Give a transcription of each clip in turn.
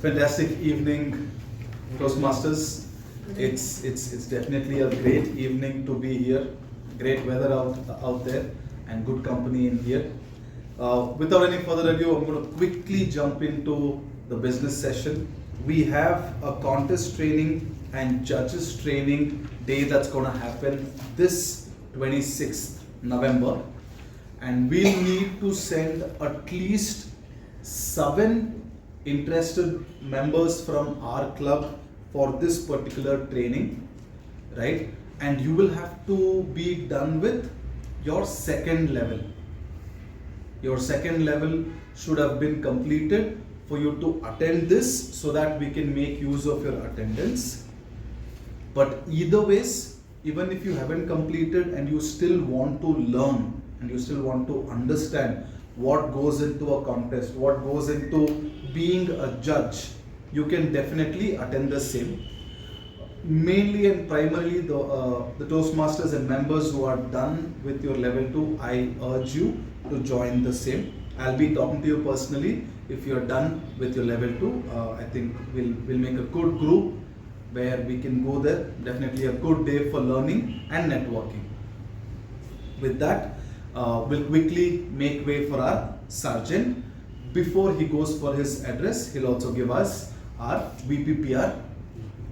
Fantastic evening, Toastmasters. It's definitely a great evening to be here. Great weather out there and good company in here. Without any further ado, I'm going to quickly jump into the business session. We have a contest training and judges training day that's going to happen this 26th November, and we'll need to send at least 7 interested members from our club for this particular training, right? And you will have to be done with your second level. Your second level should have been completed for you to attend this so that we can make use of your attendance. But either ways, even if you haven't completed and you still want to learn and you still want to understand what goes into a contest, what goes into being a judge, you can definitely attend the same. Mainly and primarily the Toastmasters and members who are done with your level 2, I urge you to join the same. I'll be talking to you personally. If you're done with your level 2, I think we'll make a good group where we can go there. Definitely a good day for learning and networking. With that, we'll quickly make way for our sergeant. Before he goes for his address, he'll also give us our VPPR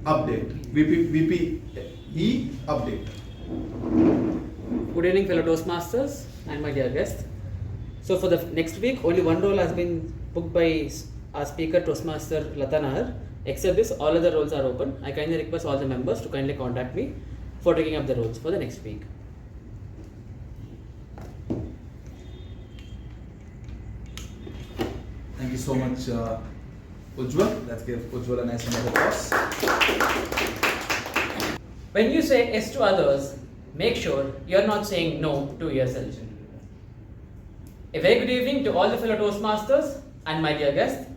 update. VPE update. Good evening, fellow Toastmasters and my dear guests. So for the next week, only one role has been booked by our speaker, Toastmaster Lata Nahar. Except this, all other roles are open. I kindly request all the members to kindly contact me for taking up the roles for the next week. Thank you so much, Ujwal. Let's give Ujwal a nice round of applause. When you say yes to others, make sure you are not saying no to yourself. A very good evening to all the fellow Toastmasters and my dear guests.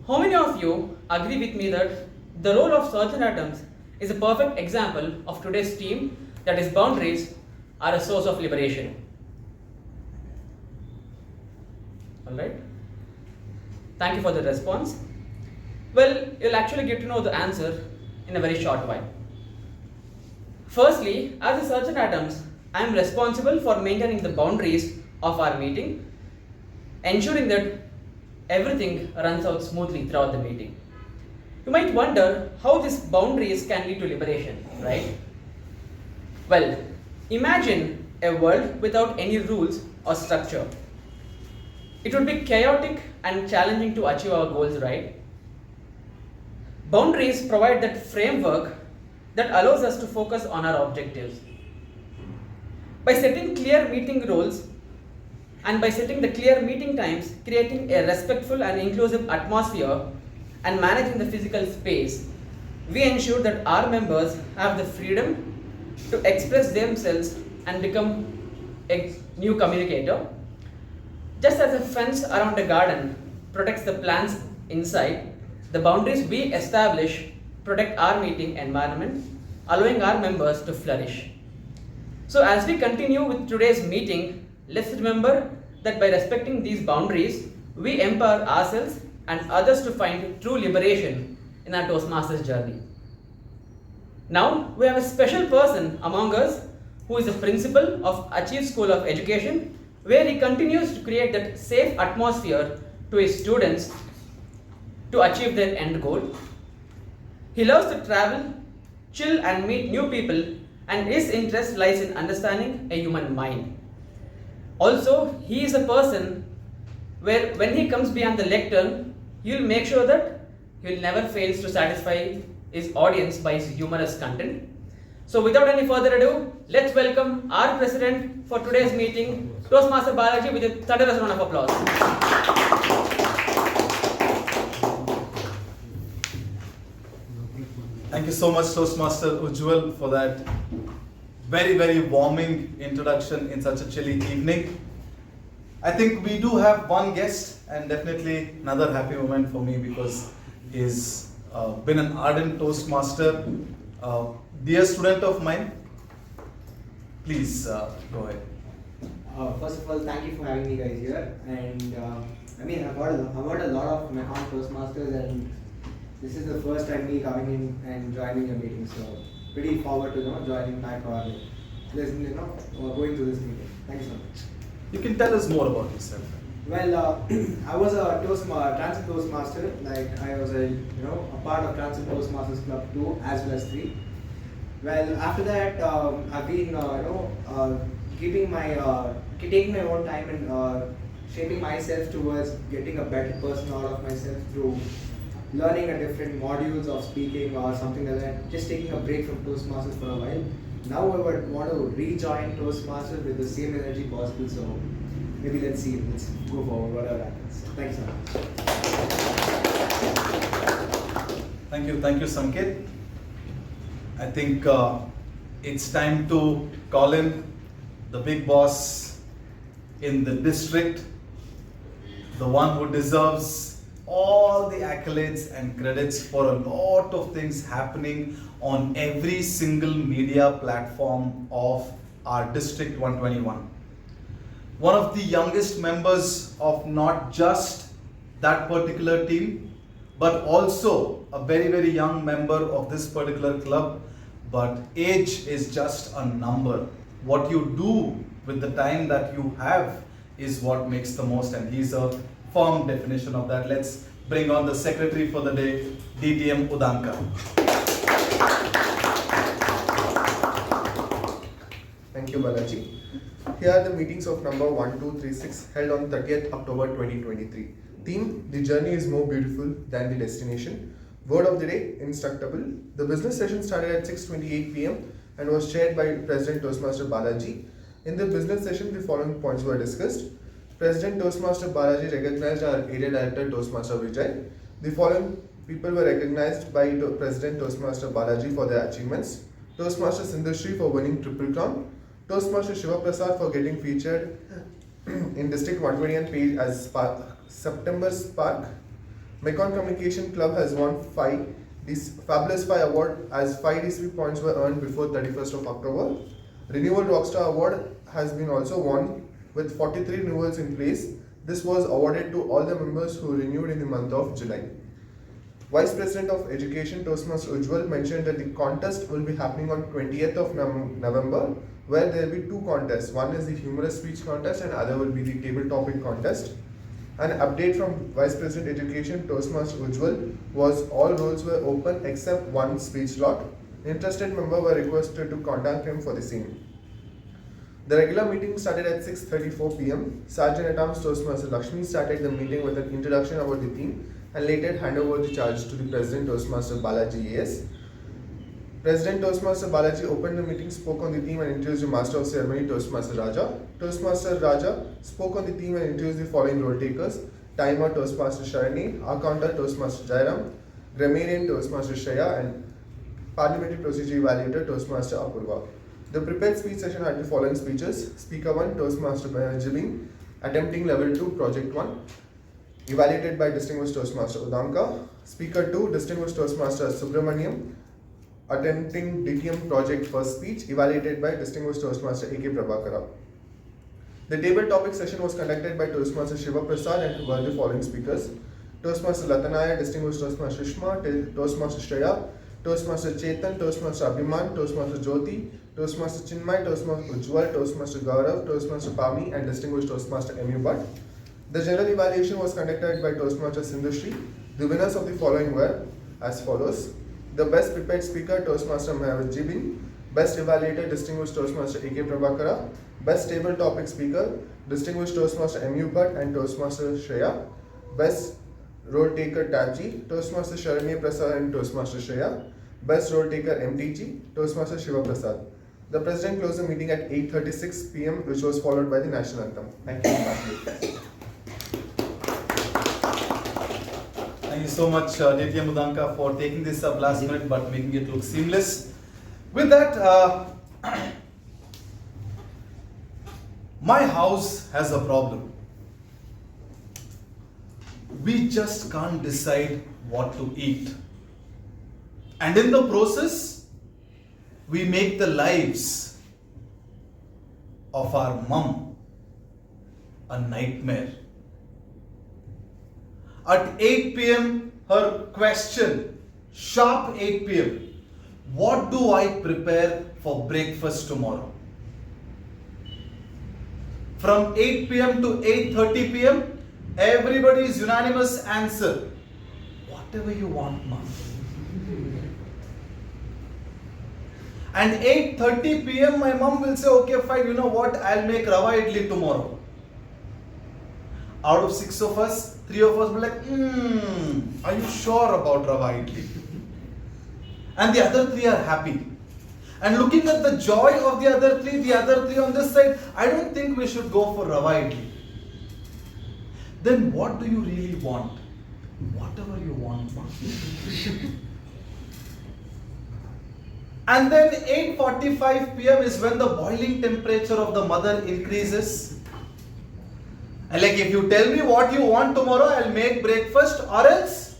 How many of you agree with me that the role of Sergeant Adams is a perfect example of today's team, that is, boundaries are a source of liberation? Alright? Thank you for the response. Well, you'll actually get to know the answer in a very short while. Firstly, as a Sergeant Adams, I am responsible for maintaining the boundaries of our meeting, ensuring that everything runs out smoothly throughout the meeting. You might wonder how these boundaries can lead to liberation, right? Well, imagine a world without any rules or structure. It would be chaotic and challenging to achieve our goals, right? Boundaries provide that framework that allows us to focus on our objectives. By setting clear meeting rules and by setting the clear meeting times, creating a respectful and inclusive atmosphere, and managing the physical space, we ensure that our members have the freedom to express themselves and become a new communicator. Just as a fence around a garden protects the plants inside, the boundaries we establish protect our meeting environment, allowing our members to flourish. So as we continue with today's meeting, let's remember that by respecting these boundaries, we empower ourselves and others to find true liberation in our Toastmasters journey. Now, we have a special person among us who is a principal of Achieve School of Education, where he continues to create that safe atmosphere to his students to achieve their end goal. He loves to travel, chill and meet new people, and his interest lies in understanding a human mind. Also, he is a person where when he comes behind the lectern, he will make sure that he will never fail to satisfy his audience by his humorous content. So without any further ado, let's welcome our president for today's meeting, Toastmaster Balaji, with a thunderous round of applause. Thank you so much, Toastmaster Ujwal, for that very, very warming introduction in such a chilly evening. I think we do have one guest, and definitely another happy moment for me because he's been an ardent Toastmaster. Dear student of mine, please go ahead. First of all, thank you for having me guys here, and I mean, I've heard a lot of Mekong Toastmasters, and this is the first time me coming in and joining a meeting. So pretty forward to joining back or going to this meeting. Thank you so much. You can tell us more about yourself. Well, I was a Transit Toastmaster. Like I was a part of Transit Toastmasters Club 2 as well as 3. Well, after that, I've been taking my own time and shaping myself towards getting a better person out of myself through learning a different modules of speaking or something like that. Just taking a break from Toastmasters for a while. Now I would want to rejoin Toastmasters with the same energy possible. So maybe let's go forward, whatever happens. Thank you so much. Thank you, Sanketh. I think it's time to call in the big boss in the district, the one who deserves all the accolades and credits for a lot of things happening on every single media platform of our District 121. One of the youngest members of not just that particular team, but also a very, very young member of this particular club. But age is just a number. What you do with the time that you have is what makes the most, and he's a firm definition of that. Let's bring on the secretary for the day, DTM Udanka. Thank you, Balaji. Here are the meetings of number 1, 2, 3, 6 held on 30th October 2023. Theme: the journey is more beautiful than the destination. Word of the day: instructable. The business session started at 6:28 p.m. and was chaired by President Toastmaster Balaji. In the business session, the following points were discussed. President Toastmaster Balaji recognized our area director Toastmaster Vijay. The following people were recognized by President Toastmaster Balaji for their achievements: Toastmaster Sindhushree for winning Triple Crown, Toastmaster Shivaprasad for getting featured in District 121 page as September Spark. Mekong Communication Club has won Fabulous 5 award as 5 DCP points were earned before 31st of October. Renewal Rockstar Award has been also won with 43 renewals in place. This was awarded to all the members who renewed in the month of July. Vice President of Education Toastmaster Ujwal mentioned that the contest will be happening on 20th of November, where there will be 2 contests. One is the humorous speech contest and other will be the table topic contest. An update from Vice President Education Toastmaster Ujwal was all roles were open except one speech slot. Interested members were requested to contact him for the same. The regular meeting started at 6:34 p.m. Sergeant at Arms Toastmaster Lakshmi started the meeting with an introduction about the theme and later hand over the charge to the President Toastmaster Balaji A S. President Toastmaster Balaji opened the meeting, spoke on the theme and introduced the Master of Ceremony Toastmaster Raja. Toastmaster Raja spoke on the theme and introduced the following role takers: Timer Toastmaster Sharani, Accountant Toastmaster Jairam, Grammarian Toastmaster Shreya, and Parliamentary Procedure Evaluator Toastmaster Apoorva. The prepared speech session had the following speeches: Speaker 1 Toastmaster Jibing, attempting level 2 project 1, evaluated by Distinguished Toastmaster Udanka. Speaker 2 Distinguished Toastmaster Subramaniam, attempting DTM project first speech, evaluated by Distinguished Toastmaster K Prabhakara. The table topic session was conducted by Toastmaster Shivaprasad and were the following speakers: Toastmaster Latanaya, Distinguished Toastmaster Shma, Toastmaster Shreya, Toastmaster Chetan, Toastmaster Abhimaan, Toastmaster Jyothi, Toastmaster Chinmay, Toastmaster Ujwal, Toastmaster Gaurav, Toastmaster Pami, and Distinguished Toastmaster U Bhat. The general evaluation was conducted by Toastmaster Sindhushree. The winners of the following were as follows: the best prepared speaker, Toastmaster Jibing; best evaluator, Distinguished Toastmaster K Prabhakara; best table topic speaker, Distinguished Toastmaster U Bhat and Toastmaster Shreya; best role taker TAPG, Toastmaster Shivaprasad and Toastmaster Shreya; best role taker MTG, Toastmaster Shivaprasad. The President closed the meeting at 8:36 p.m., which was followed by the national anthem. Thank you. Thank you so much, DTM Udanka, for taking this up last minute but making it look seamless. With that, my house has a problem. We just can't decide what to eat. And in the process, we make the lives of our mum a nightmare. At 8 p.m., her question, sharp 8 p.m. What do I prepare for breakfast tomorrow? From 8 p.m. to 8:30 p.m., everybody's unanimous answer, whatever you want, mom. And 8:30 p.m. my mom will say, okay fine, you know what, I'll make rava idli tomorrow. Out of 6 of us, 3 of us will be like, are you sure about rava idli? And the other 3 are happy. And looking at the joy of the other 3 on this side, I don't think we should go for rava idli. Then what do you really want? Whatever you want, mom. And then 8:45 p.m. is when the boiling temperature of the mother increases. And like, if you tell me what you want tomorrow, I'll make breakfast, or else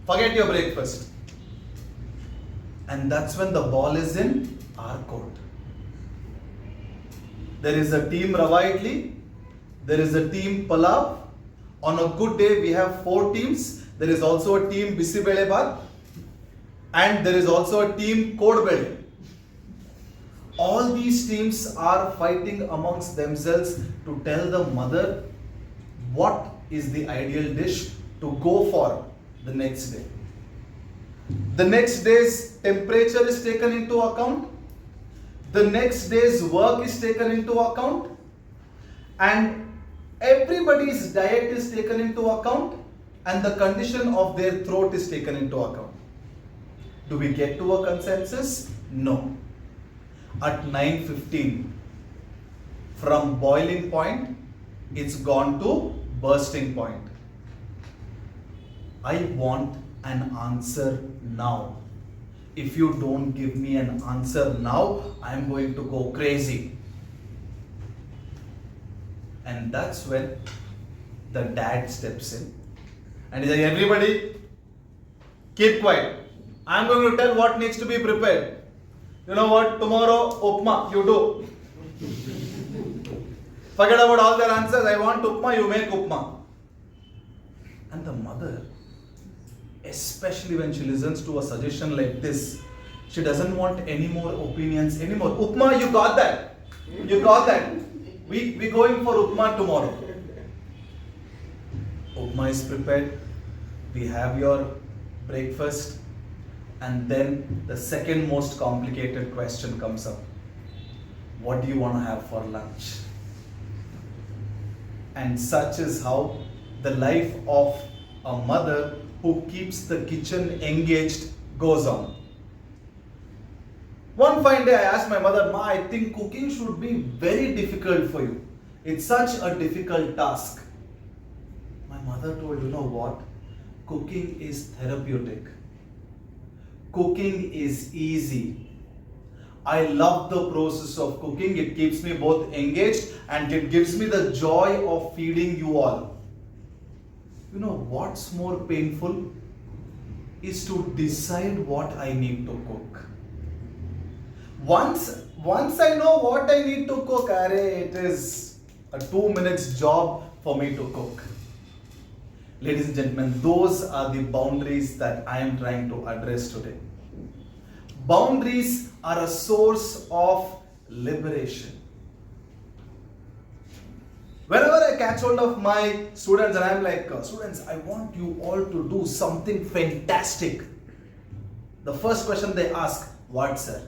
forget your breakfast. And that's when the ball is in our court. There is a team rava idli, there is a team palav. On a good day, we have 4 teams. There is also a team bisi bele baat, and there is also a team kod bele. All these teams are fighting amongst themselves to tell the mother what is the ideal dish to go for the next day. The next day's temperature is taken into account. The next day's work is taken into account. And everybody's diet is taken into account. And the condition of their throat is taken into account. Do we get to a consensus? No. At 9:15, from boiling point, it's gone to bursting point. I want an answer now. If you don't give me an answer now, I'm going to go crazy. And that's when the dad steps in and he's like, everybody, keep quiet. I'm going to tell what needs to be prepared. You know what? Tomorrow, upma, you do. Forget about all their answers. I want upma, you make upma. And the mother, especially when she listens to a suggestion like this, she doesn't want any more opinions anymore. Upma, you got that. You got that. We're going for upma tomorrow. Upma is prepared. We have your breakfast. And then the second most complicated question comes up. What do you want to have for lunch? And such is how the life of a mother who keeps the kitchen engaged goes on. One fine day I asked my mother, Ma, I think cooking should be very difficult for you. It's such a difficult task. My mother told, you know what? Cooking is therapeutic. Cooking is easy. I love the process of cooking. It keeps me both engaged and it gives me the joy of feeding you all. You know what's more painful is to decide what I need to cook. Once I know what I need to cook, it is a 2 minutes job for me to cook. Ladies and gentlemen, those are the boundaries that I am trying to address today. Boundaries are a source of liberation. Whenever I catch hold of my students and I'm like, students, I want you all to do something fantastic. The first question they ask, what, sir?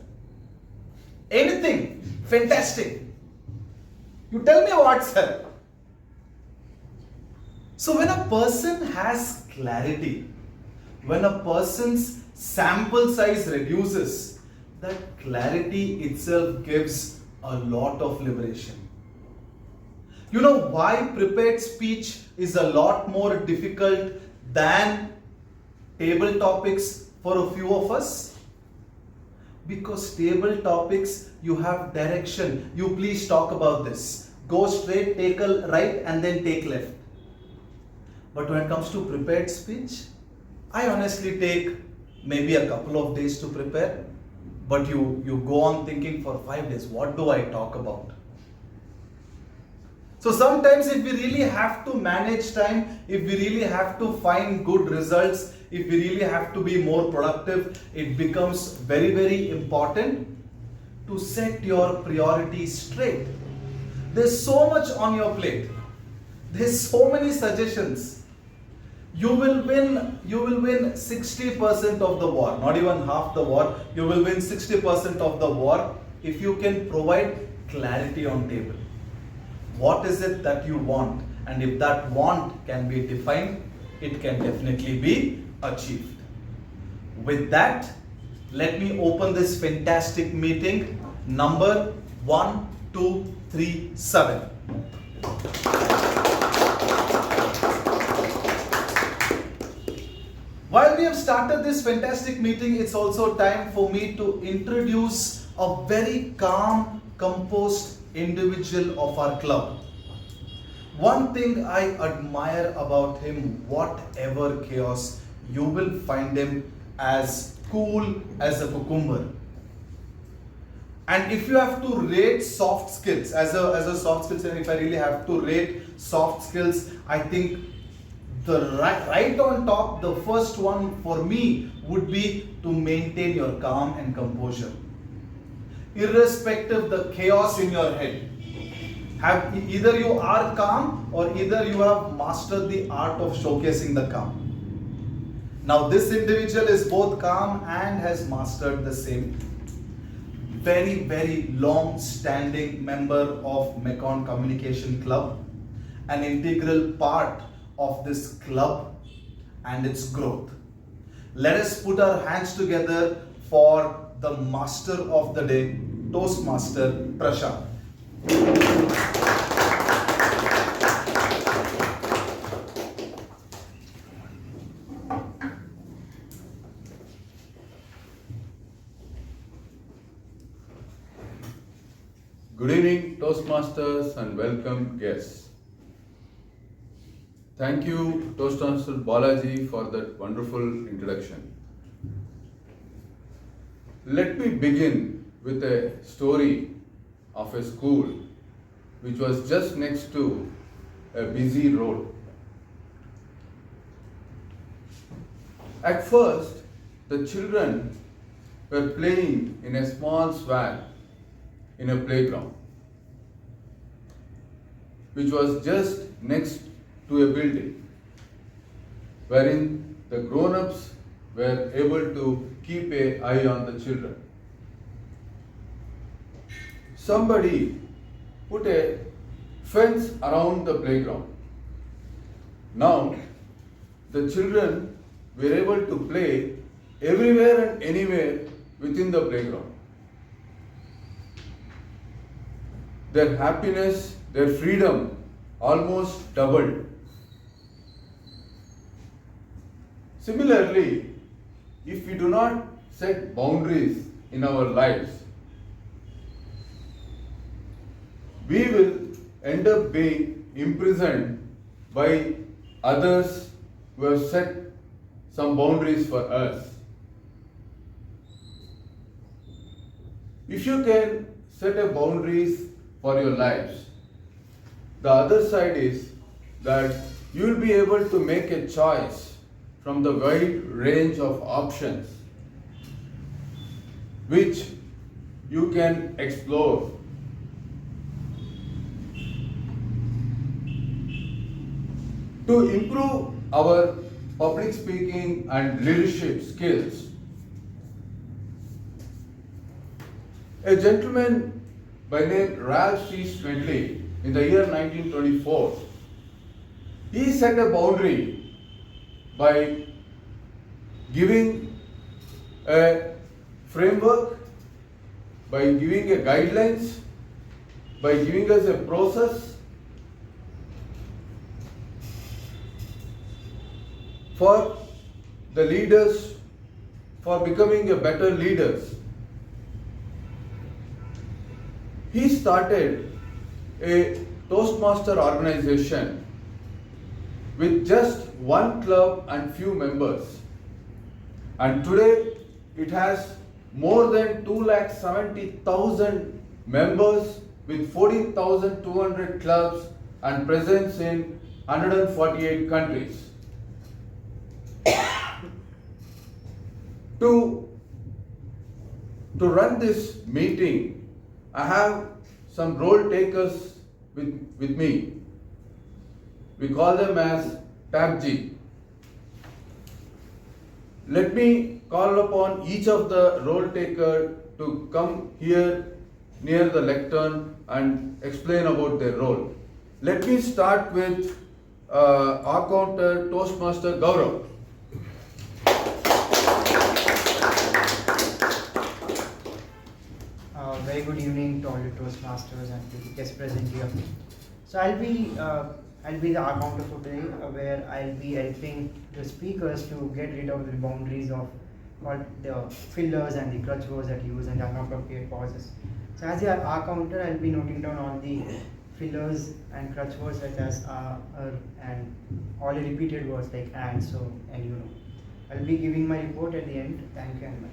Anything fantastic. You tell me what, sir? So when a person has clarity, when a person's sample size reduces, that clarity itself gives a lot of liberation. You know why prepared speech is a lot more difficult than table topics for a few of us? Because table topics, you have direction. You please talk about this. Go straight, take a right and then take left. But when it comes to prepared speech, I honestly take maybe a couple of days to prepare. But you go on thinking for 5 days, what do I talk about? So sometimes if we really have to manage time, if we really have to find good results, if we really have to be more productive, it becomes very, very important to set your priorities straight. There's so much on your plate. There's so many suggestions. You will win 60% of the war, not even half the war. You will win 60% of the war if you can provide clarity on table. What is it that you want? And if that want can be defined, it can definitely be achieved. With that, let me open this fantastic meeting, number 1237. While we have started this fantastic meeting, it's also time for me to introduce a very calm, composed individual of our club. One thing I admire about him, whatever chaos, you will find him as cool as a cucumber. And if you have to rate soft skills, as a soft skills, and if I really have to rate soft skills, I think the right on top, the first one for me would be to maintain your calm and composure. Irrespective the chaos in your head, either you are calm or either you have mastered the art of showcasing the calm. Now this individual is both calm and has mastered the same. Very, very long-standing member of Mekong Communication Club, an integral part of this club and its growth. Let us put our hands together for the master of the day, Toastmaster Prashanth. Good evening, Toastmasters, and welcome guests. Thank you, Toastmaster Balaji, for that wonderful introduction. Let me begin with a story of a school which was just next to a busy road. At first, the children were playing in a small swag in a playground, which was just next to a building, wherein the grown-ups were able to keep an eye on the children. Somebody put a fence around the playground. Now, the children were able to play everywhere and anywhere within the playground. Their happiness, their freedom almost doubled. Similarly, if we do not set boundaries in our lives, we will end up being imprisoned by others who have set some boundaries for us. If you can set a boundaries for your lives, the other side is that you will be able to make a choice from the wide range of options which you can explore. To improve our public speaking and leadership skills, a gentleman by name Ralph C. Smedley in the year 1924, he set a boundary by giving a framework, by giving a guidelines, by giving us a process for the leaders, for becoming a better leaders. He started a Toastmaster organization with just one club and few members. And today it has more than 2,70,000 members with 14,200 clubs and presence in 148 countries. To run this meeting, I have some role takers with me. We call them as TAPG. Let me call upon each of the role taker to come here near the lectern and explain about their role. Let me start with our counter Toastmaster Gaurav. Very good evening to all the Toastmasters and to the guests present here. So I'll be the accountant for today, where I'll be helping the speakers to get rid of the boundaries of what the fillers and the crutch words that you use and the inappropriate pauses. So as the accountant, I'll be noting down all the fillers and crutch words such as and all the repeated words like and, so, and you know. I'll be giving my report at the end. Thank you and bye.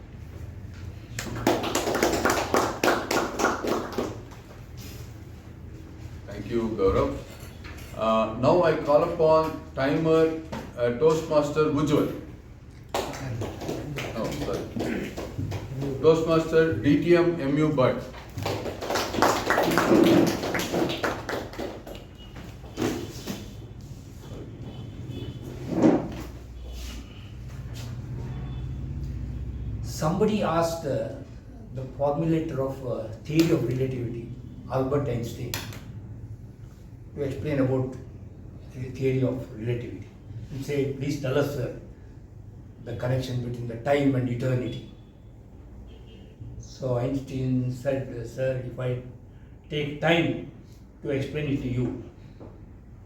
Thank you, Gaurav. Now I call upon timer Toastmaster Ujwal. Oh, sorry. Toastmaster DTM U Bhat. Somebody asked the formulator of theory of relativity, Albert Einstein, to explain about the theory of relativity. He said, please tell us the connection between the time and eternity. So Einstein said, sir, if I take time to explain it to you,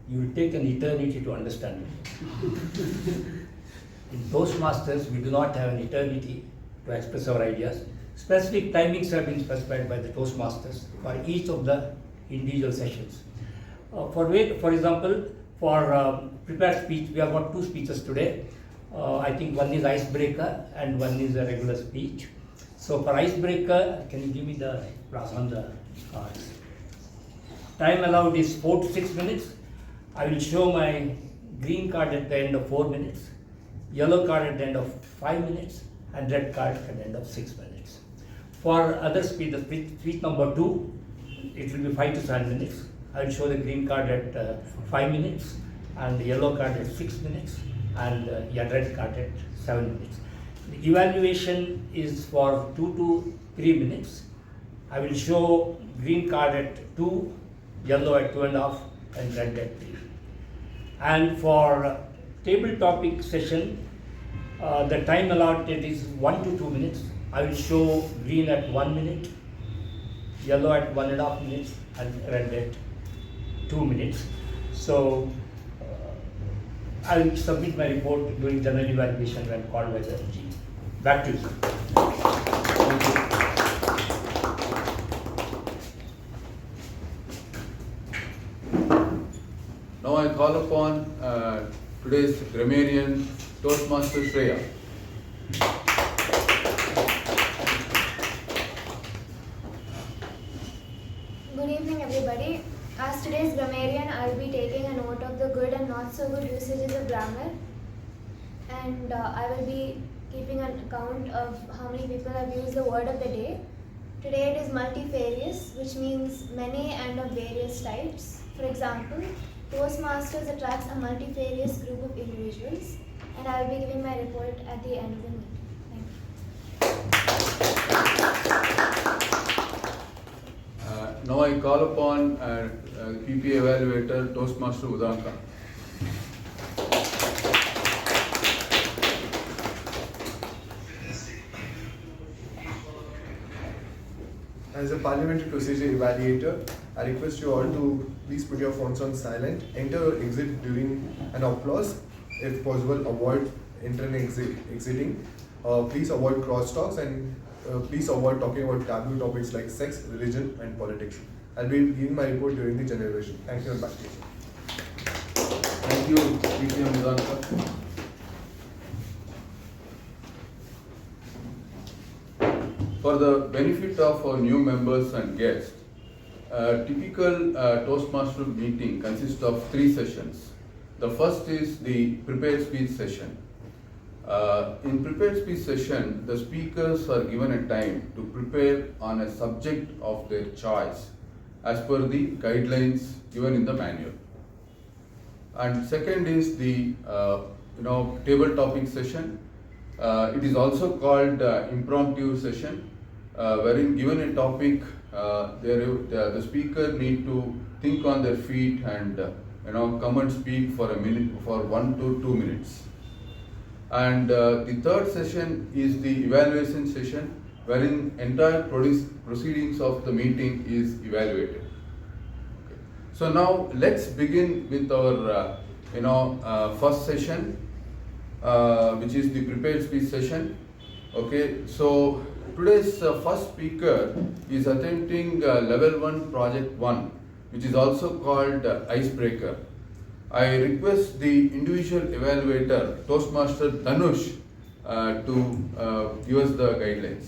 you will take an eternity to understand it. In Toastmasters, we do not have an eternity to express our ideas. Specific timings have been specified by the Toastmasters for each of the individual sessions. For example, for prepared speech, we have got two speeches today. I think one is icebreaker and one is a regular speech. So for icebreaker, can you give me the Prashanth cards? Time allowed is 4 to 6 minutes. I will show my green card at the end of 4 minutes, yellow card at the end of 5 minutes, and red card at the end of 6 minutes. For other speech, the speech number 2, it will be 5 to 7 minutes. I will show the green card at 5 minutes, and the yellow card at 6 minutes, and red card at 7 minutes. The evaluation is for 2 to 3 minutes. I will show green card at 2, yellow at 2.5, and red at 3. And for table topic session, the time allotted is 1 to 2 minutes. I will show green at 1 minute, yellow at 1.5 minutes, and red at 2 minutes. So I will submit my report during general evaluation when called by the G. Back to you, sir. Thank you. Now I call upon today's grammarian Toastmaster Shreya. Good evening, everybody. As today's grammarian, I'll be taking a note of the good and not so good usages of grammar, and I will be keeping an account of how many people have used the word of the day. Today it is multifarious, which means many and of various types. For example, Toastmasters attracts a multifarious group of individuals, and I will be giving my report at the end of the meeting. Thank you. Now I call upon PP Evaluator Toastmaster Udanka. As a parliamentary procedure evaluator, I request you all to please put your phones on silent, enter or exit during an applause. If possible, avoid entering and exiting. Please avoid crosstalks and please avoid talking about taboo topics like sex, religion, and politics. I'll be giving my report during the general evaluation. Thank you and back to you. Thank you, PTM Udanka. For the benefit of our new members and guests, a typical Toastmaster meeting consists of 3 sessions. The first is the prepared speech session. In prepared speech session, the speakers are given a time to prepare on a subject of their choice as per the guidelines given in the manual. And second is the table topic session. It is also called impromptu session, wherein given a topic, the speaker need to think on their feet and come and speak for a minute, for 1 to 2 minutes. And the third session is the evaluation session, wherein entire proceedings of the meeting is evaluated. Okay. So now let's begin with our first session, which is the prepared speech session. Okay, so today's first speaker is attempting level 1 project 1, which is also called icebreaker. I request the individual evaluator, Toastmaster Dhanush, to give us the guidelines.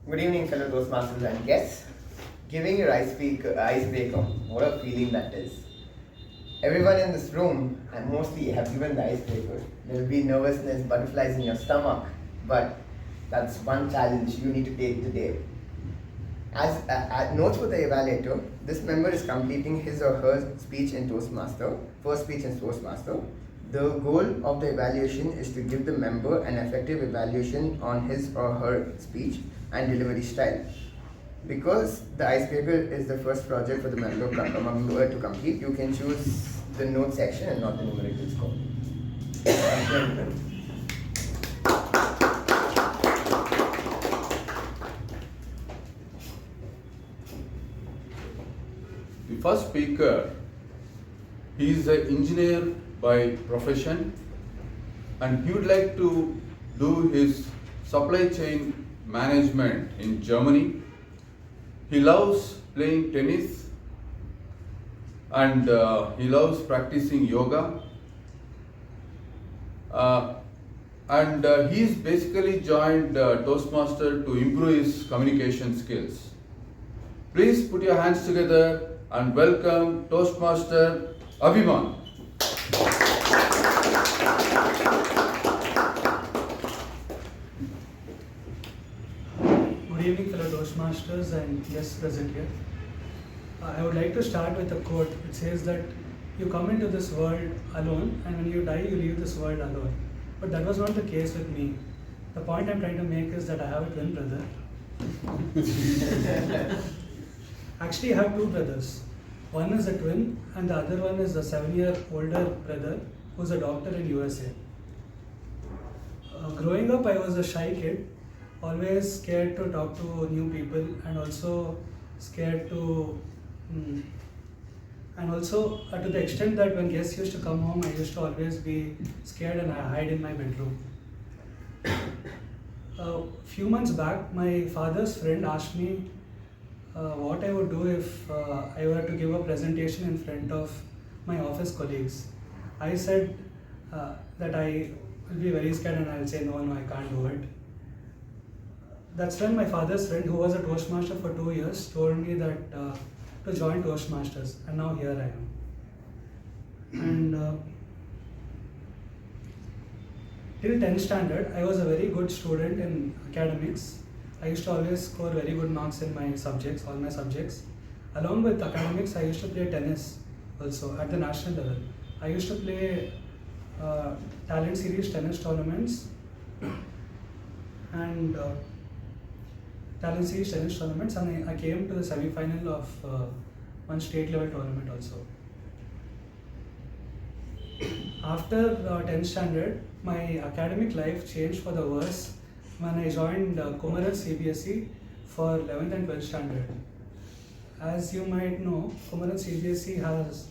Good evening, fellow Toastmasters and guests. Giving your icebreaker, what a feeling that is. Everyone in this room, and mostly have given the icebreaker. There will be nervousness, butterflies in your stomach, but that's one challenge you need to take today. As notes for the evaluator, this member is completing his or her speech in Toastmaster, first speech in Toastmaster. The goal of the evaluation is to give the member an effective evaluation on his or her speech and delivery style. Because the icebreaker is the first project for the member to complete, you can choose the note section and not the numerical score. The first speaker, he is an engineer by profession, and he would like to do his supply chain management in Germany. He loves playing tennis, and he loves practicing yoga. And he's basically joined Toastmaster to improve his communication skills. Please put your hands together and welcome Toastmaster Abhimaan. Good evening, fellow Toastmasters and guests present here. I would like to start with a quote. It says that you come into this world alone, and when you die, you leave this world alone. But that was not the case with me. The point I'm trying to make is that I have a twin brother. Actually, I have 2 brothers. One is a twin, and the other one is a 7-year older brother who's a doctor in USA. Growing up, I was a shy kid, always scared to talk to new people, and also scared to, and also to the extent that when guests used to come home, I used to always be scared and I hide in my bedroom. A few months back, my father's friend asked me what I would do if I were to give a presentation in front of my office colleagues. I said that I will be very scared and I'll say no, I can't do it. That's when my father's friend, who was a Toastmaster for 2 years, told me that to join Toastmasters, and now here I am. And till 10th standard, I was a very good student in academics. I used to always score very good marks in my subjects, all my subjects. Along with academics, I used to play tennis also at the national level. I used to play talent series tennis tournaments and I came to the semi-final of one state level tournament also. After 10th standard, my academic life changed for the worse when I joined Kumaran CBSE for 11th and 12th standard. As you might know, Kumaran CBSE has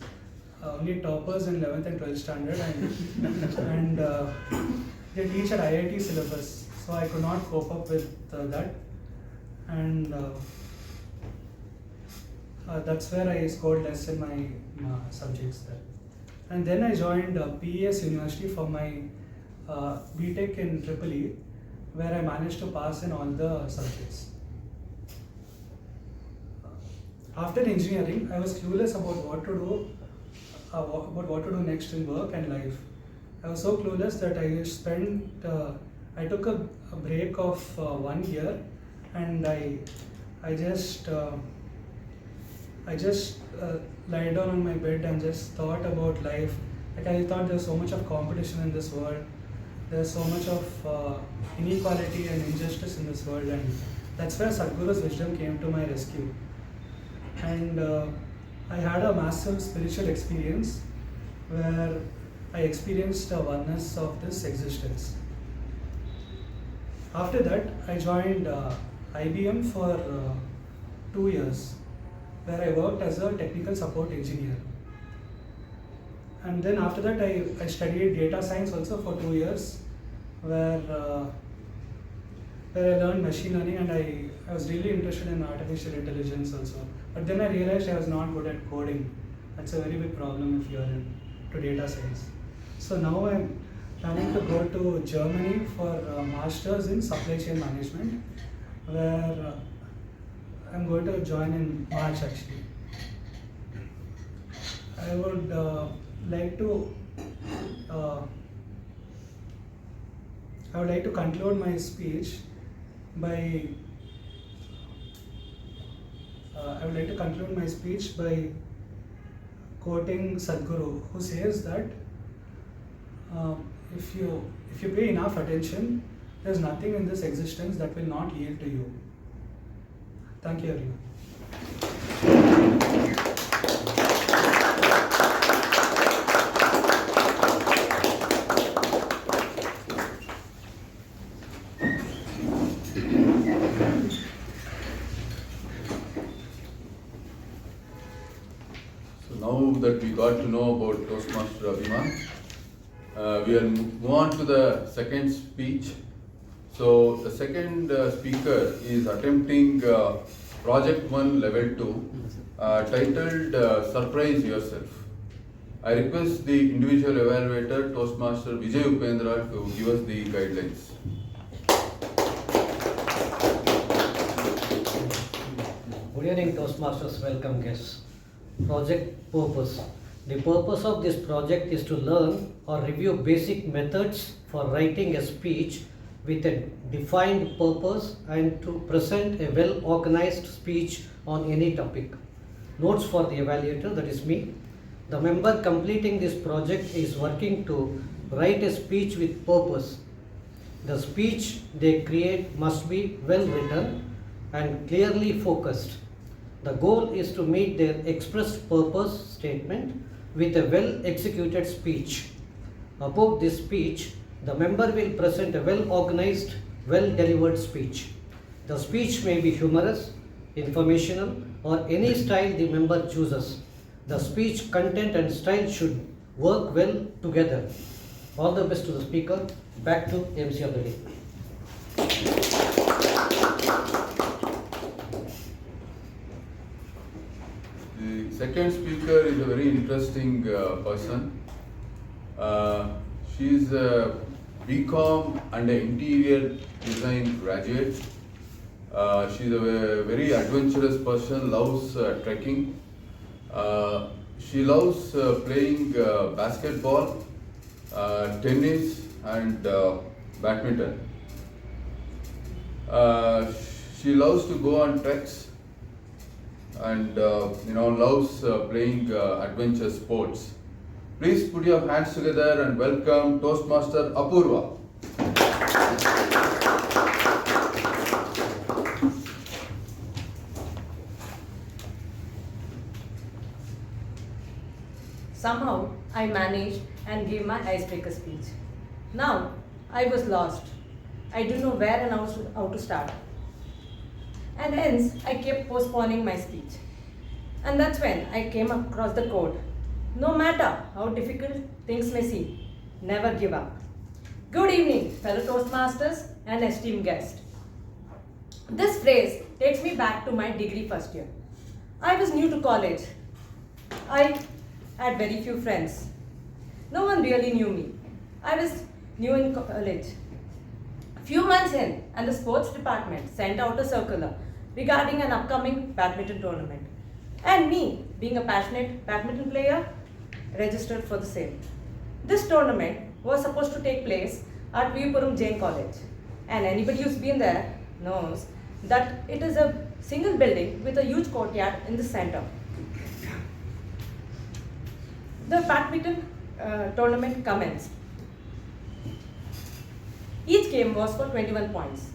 only toppers in 11th and 12th standard, and they teach at IIT syllabus, so I could not cope up with that, and that's where I scored less in my subjects there. And then I joined PES University for my BTech in Triple E, where I managed to pass in all the subjects. After engineering, I was clueless about what to do next in work and life. I was so clueless that I took a break of 1 year, and I just lied down on my bed and just thought about life. Like, I thought there's so much of competition in this world. There's so much of inequality and injustice in this world, and that's where Sadhguru's wisdom came to my rescue. And I had a massive spiritual experience where I experienced the oneness of this existence. After that, I joined IBM for 2 years, where I worked as a technical support engineer. And then after that, I studied data science also for 2 years, where I learned machine learning, and I was really interested in artificial intelligence also. But then I realized I was not good at coding. That's a very big problem if you are into data science. So now I'm planning to go to Germany for a master's in supply chain management, where I'm going to join in March actually. I would like to conclude my speech by quoting Sadhguru, who says that if you pay enough attention, there's nothing in this existence that will not yield to you. Thank you, everyone. Now that we got to know about Toastmaster Abhimaan, we will move on to the second speech. So the second speaker is attempting Project 1 Level 2 titled Surprise Yourself. I request the individual evaluator, Toastmaster Vijay Upendra, to give us the guidelines. Good evening, Toastmasters. Welcome, guests. Project purpose. The purpose of this project is to learn or review basic methods for writing a speech with a defined purpose and to present a well-organized speech on any topic. Notes for the evaluator, that is me. The member completing this project is working to write a speech with purpose. The speech they create must be well written and clearly focused. The goal is to meet their expressed purpose statement with a well-executed speech. About this speech, the member will present a well-organized, well-delivered speech. The speech may be humorous, informational, or any style the member chooses. The speech content and style should work well together. All the best to the speaker. Back to MC of the day. The second speaker is a very interesting person. She is a BCom and an interior design graduate. She is a very adventurous person, loves trekking. She loves playing basketball, tennis and badminton. She loves to go on treks and loves playing adventure sports. Please put your hands together and welcome Toastmaster Apoorva. Somehow I managed and gave my icebreaker speech. Now I was lost. I didn't know where and how to start. And hence I kept postponing my speech. And that's when I came across the quote, "No matter how difficult things may seem, never give up." Good evening, fellow Toastmasters and esteemed guests. This phrase takes me back to my degree first year. I was new to college. I had very few friends. No one really knew me. I was new in college. Few months in, and the sports department sent out a circular regarding an upcoming badminton tournament. And me, being a passionate badminton player, registered for the same. This tournament was supposed to take place at Vipuram Jain College. And anybody who's been there knows that it is a single building with a huge courtyard in the center. The badminton tournament commenced. Each game was for 21 points.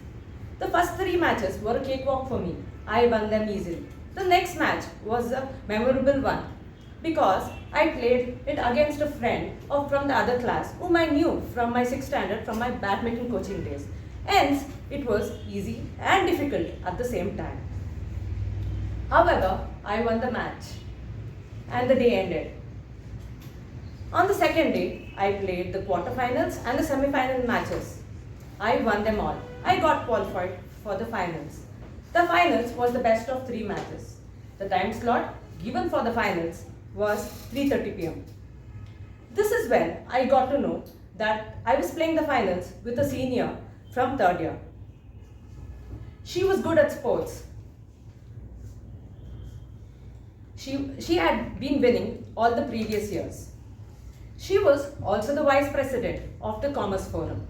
The first 3 matches were a cakewalk for me. I won them easily. The next match was a memorable one because I played it against a friend from the other class whom I knew from my 6th standard from my badminton coaching days. Hence, it was easy and difficult at the same time. However, I won the match and the day ended. On the second day, I played the quarterfinals and the semi-final matches. I won them all. I got qualified for the finals. The finals was the best of 3 matches. The time slot given for the finals was 3:30 p.m. This is when I got to know that I was playing the finals with a senior from 3rd year. She was good at sports. She had been winning all the previous years. She was also the vice president of the Commerce Forum.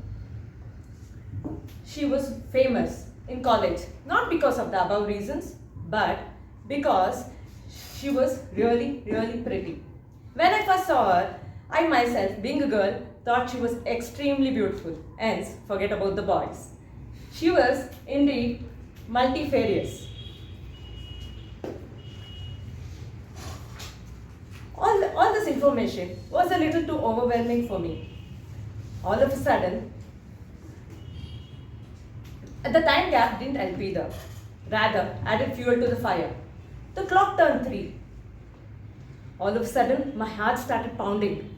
She was famous in college, not because of the above reasons, but because she was really, really pretty. When I first saw her, I myself, being a girl, thought she was extremely beautiful. Hence, forget about the boys. She was indeed multifarious. All this information was a little too overwhelming for me. All of a sudden, the time gap didn't help either. Rather, added fuel to the fire. The clock turned 3. All of a sudden, my heart started pounding.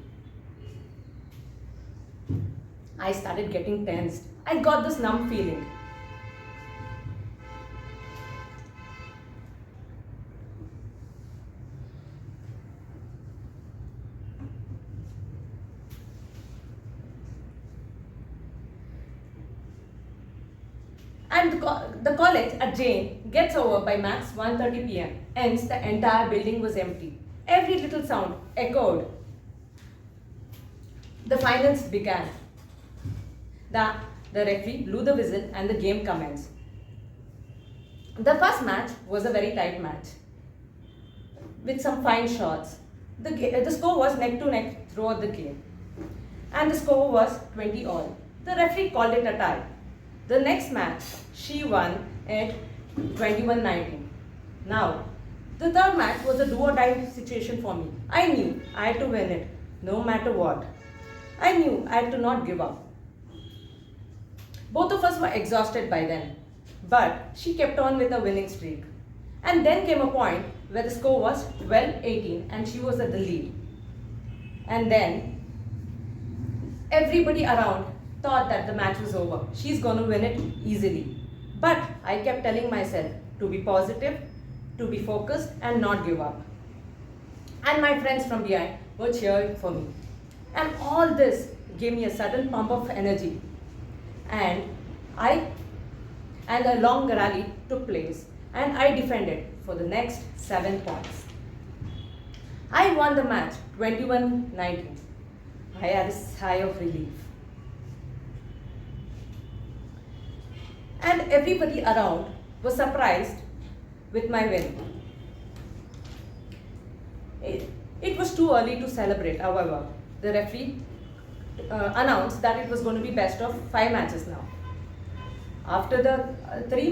I started getting tensed. I got this numb feeling. And the college at Jain gets over by max 1:30 p.m. Hence, the entire building was empty. Every little sound echoed. The finals began. The referee blew the whistle and the game commenced. The first match was a very tight match with some fine shots. The score was neck to neck throughout the game. And the score was 20 all. The referee called it a tie. The next match, she won at 21-19. Now, the third match was a do or die situation for me. I knew I had to win it, no matter what. I knew I had to not give up. Both of us were exhausted by then, but she kept on with a winning streak. And then came a point where the score was 12-18 and she was at the lead. And then, everybody around thought that the match was over. She's going to win it easily. But I kept telling myself to be positive, to be focused and not give up. And my friends from behind were cheering for me. And all this gave me a sudden pump of energy. And a long rally took place and I defended for the next 7 points. I won the match 21-19. I had a sigh of relief. And everybody around was surprised with my win. It was too early to celebrate, however. The referee announced that it was going to be best of 5 matches now. After the 3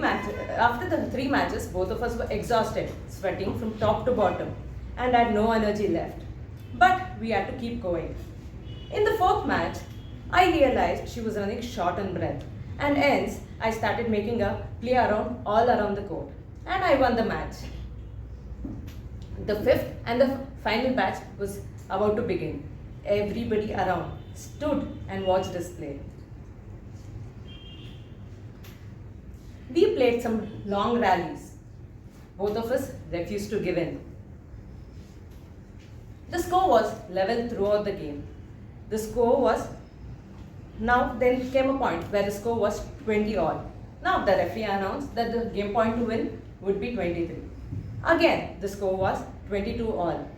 matches, both of us were exhausted, sweating from top to bottom, and had no energy left. But we had to keep going. In the 4th match, I realized she was running short on breath, and hence I started making a play all around the court, and I won the match. The 5th and the final match was about to begin. Everybody around stood and watched us play. We played some long rallies. Both of us refused to give in. The score was level throughout the game. The score was Now then came a point where the score was 20 all. Now the referee announced that the game point to win would be 23. Again the score was 22 all.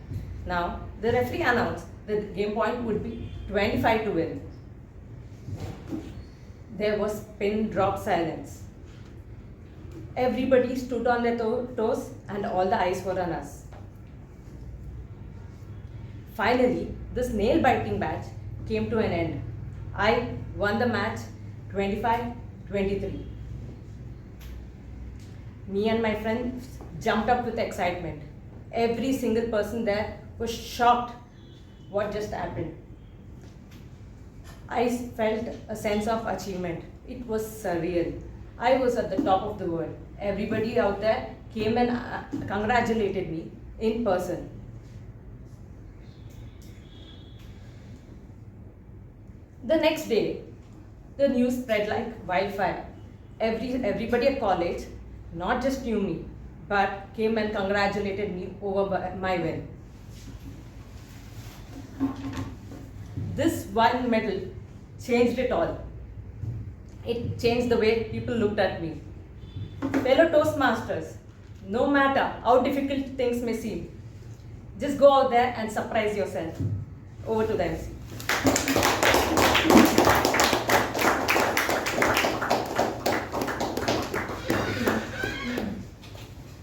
Now the referee announced that the game point would be 25 to win. There was pin drop silence. Everybody stood on their toes and all the eyes were on us. Finally, this nail-biting match came to an end. I won the match 25-23. Me and my friends jumped up with excitement. Every single person there was shocked what just happened. I felt a sense of achievement. It was surreal. I was at the top of the world. Everybody out there came and congratulated me in person. The next day, the news spread like wildfire. Everybody at college not just knew me, but came and congratulated me over my win. This one medal changed it all. It changed the way people looked at me. Fellow Toastmasters, no matter how difficult things may seem, just go out there and surprise yourself. Over to the MC.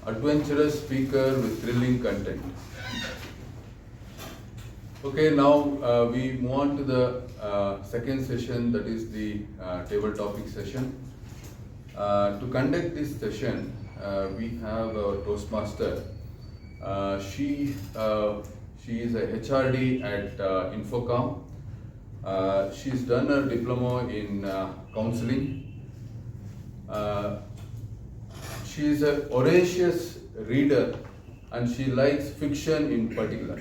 Adventurous speaker with thrilling content. Okay, now we move on to the second session, that is the table topic session. To conduct this session, we have our Toastmaster. She is a HRD at Infocom. She's done her diploma in counseling. She is a voracious reader and she likes fiction in particular.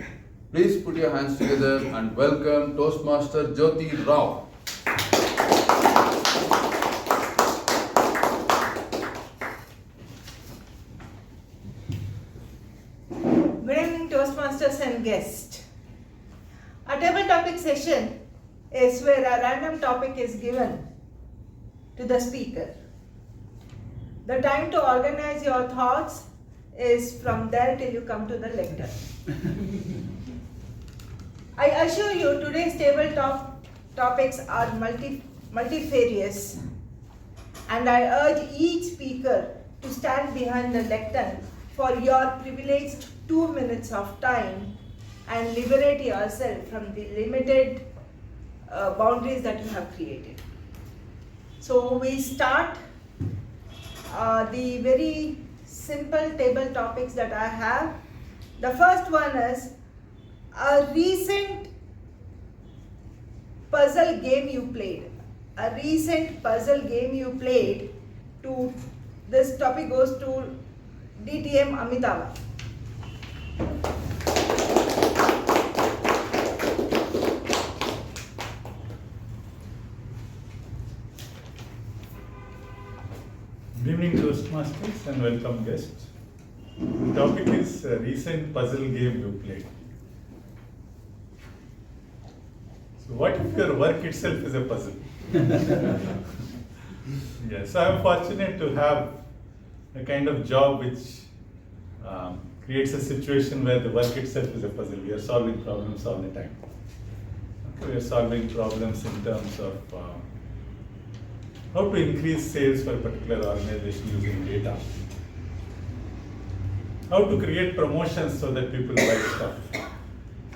Please put your hands together and welcome Toastmaster Jyothi Rao. Good evening, Toastmasters and guests. A table topic session is where a random topic is given to the speaker. The time to organize your thoughts is from there till you come to the lectern. I assure you today's table topics are multifarious, and I urge each speaker to stand behind the lectern for your privileged 2 minutes of time and liberate yourself from the limited boundaries that you have created. So we start the very simple table topics that I have. The first one is a recent puzzle game you played. A recent puzzle game you played. To this topic goes to DTM Amitabha. Good evening, Toastmasters, and welcome guests. The topic is recent puzzle game you played. So what if your work itself is a puzzle? Yes, so I'm fortunate to have a kind of job which creates a situation where the work itself is a puzzle. We are solving problems all the time. Okay, we are solving problems in terms of how to increase sales for a particular organization using data. How to create promotions so that people buy stuff.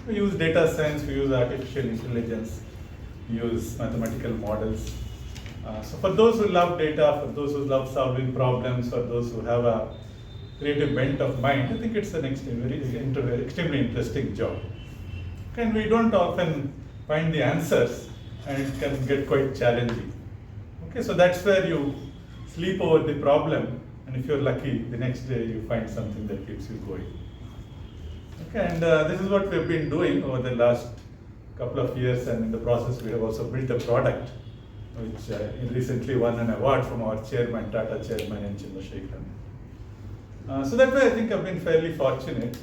We use data science, we use artificial intelligence, we use mathematical models. So for those who love data, for those who love solving problems, for those who have a creative bent of mind, I think it's an extremely interesting job. And we don't often find the answers, and it can get quite challenging. Okay, so that's where you sleep over the problem, and if you're lucky, the next day you find something that keeps you going. Okay, and this is what we've been doing over the last couple of years, and in the process we have also built a product which recently won an award from our chairman, Tata chairman N. Chandrasekharan. So that way I think I've been fairly fortunate.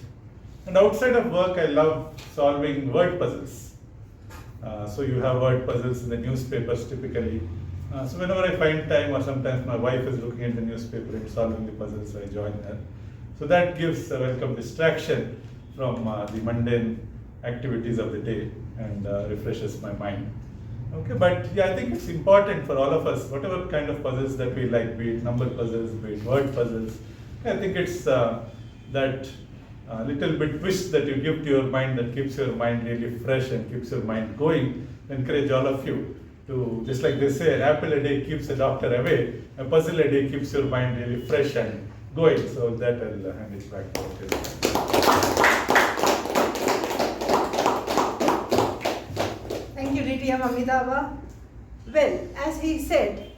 And outside of work, I love solving word puzzles. So you have word puzzles in the newspapers typically. So whenever I find time, or sometimes my wife is looking at the newspaper and solving the puzzles, so I join her. So that gives a welcome distraction from the mundane activities of the day and refreshes my mind. Okay, but yeah, I think it's important for all of us, whatever kind of puzzles that we like, be it number puzzles, be it word puzzles. I think it's that little bit twist that you give to your mind that keeps your mind really fresh and keeps your mind going. Encourage all of you to, just like they say, an apple a day keeps the doctor away, a puzzle a day keeps your mind really fresh and going. So that I'll hand it back to you. Thank you, DTM Amitabha. Well, as he said,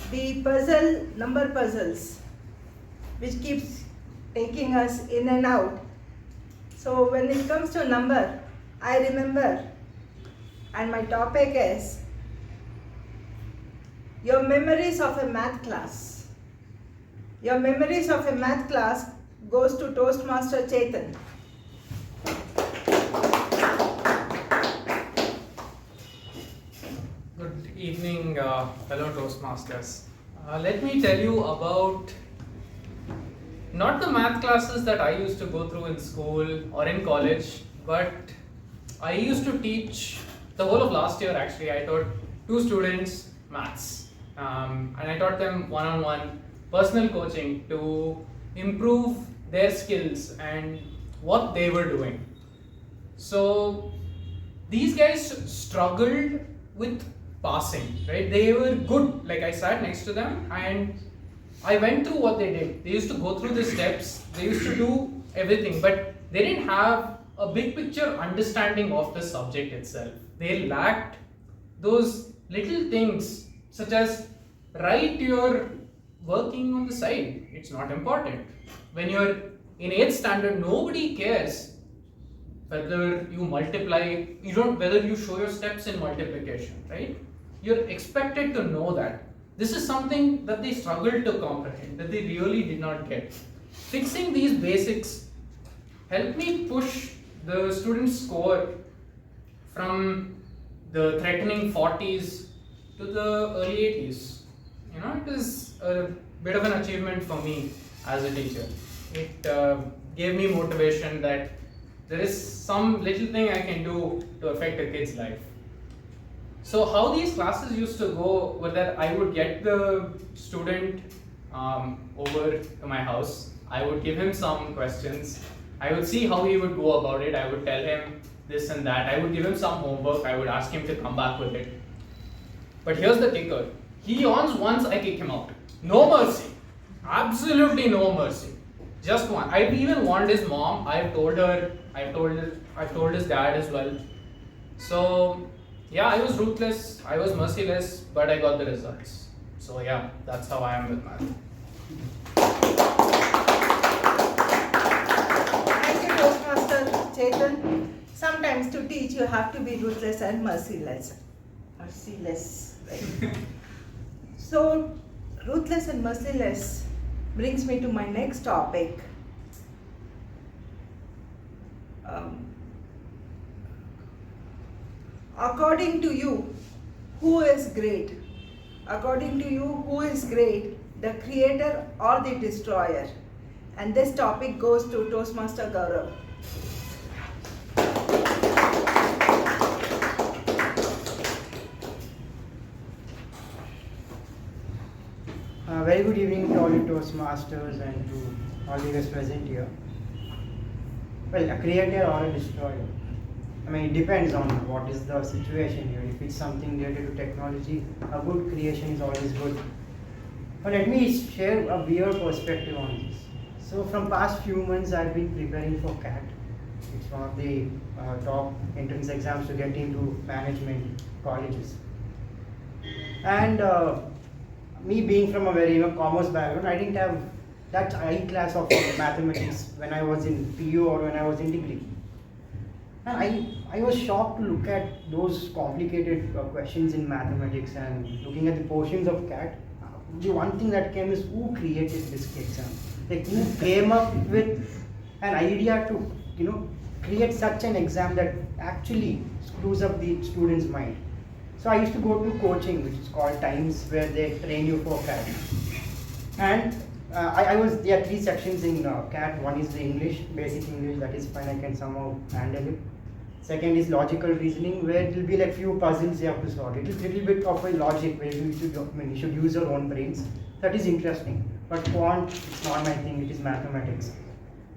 the puzzle, number puzzles, which keeps taking us in and out. So when it comes to number, I remember, and my topic is your memories of a math class. Your memories of a math class goes to Toastmaster Chetan. Good evening, fellow Toastmasters. Let me tell you about not the math classes that I used to go through in school or in college, but I used to teach the whole of last year actually. I taught 2 students maths, and I taught them one-on-one personal coaching to improve their skills and what they were doing. So these guys struggled with passing, right? They were good, like I sat next to them and I went through what they did. They used to go through the steps, they used to do everything, but they didn't have a big picture understanding of the subject itself. They lacked those little things such as write your working on the side. It's not important. When you're in 8th standard, nobody cares whether you multiply, whether you show your steps in multiplication, right? You're expected to know that. This is something that they struggled to comprehend, that they really did not get. Fixing these basics helped me push the student's score from the threatening 40s to the early 80s. You know, it is a bit of an achievement for me as a teacher. It gave me motivation that there is some little thing I can do to affect a kid's life. So how these classes used to go were that I would get the student over to my house. I would give him some questions. I would see how he would go about it. I would tell him this and that. I would give him some homework. I would ask him to come back with it. But here's the kicker. He yawns once, I kick him out. No mercy. Absolutely no mercy. Just one. I've even warned his mom. I've told her. I've told his dad as well. So yeah, I was ruthless, I was merciless, but I got the results. So yeah, that's how I am with math. Thank you, Toastmaster Chetan. Sometimes to teach you have to be ruthless and merciless. Merciless, right? So, ruthless and merciless brings me to my next topic. According to you, who is great? According to you, who is great, the creator or the destroyer? And this topic goes to Toastmaster Gaurav. Very good evening to all you Toastmasters and to all you guys present here. Well, a creator or a destroyer? I mean, it depends on what is the situation here. If it's something related to technology, a good creation is always good. But let me share a weird perspective on this. So from past few months, I've been preparing for CAT. It's one of the top entrance exams to get into management colleges. And me being from a very commerce background, I didn't have that high class of mathematics when I was in PU or when I was in degree. And I was shocked to look at those complicated questions in mathematics and looking at the portions of CAT. The one thing that came is who created this exam? Like who came up with an idea to create such an exam that actually screws up the student's mind. So I used to go to coaching, which is called Times, where they train you for CAT. And there are 3 sections in CAT. One is the English, basic English, that is fine, I can somehow handle it. Second is logical reasoning, where it will be like few puzzles you have to solve. It is a little bit of a logic where you should use your own brains. That is interesting. But quant, it's not my thing, it is mathematics.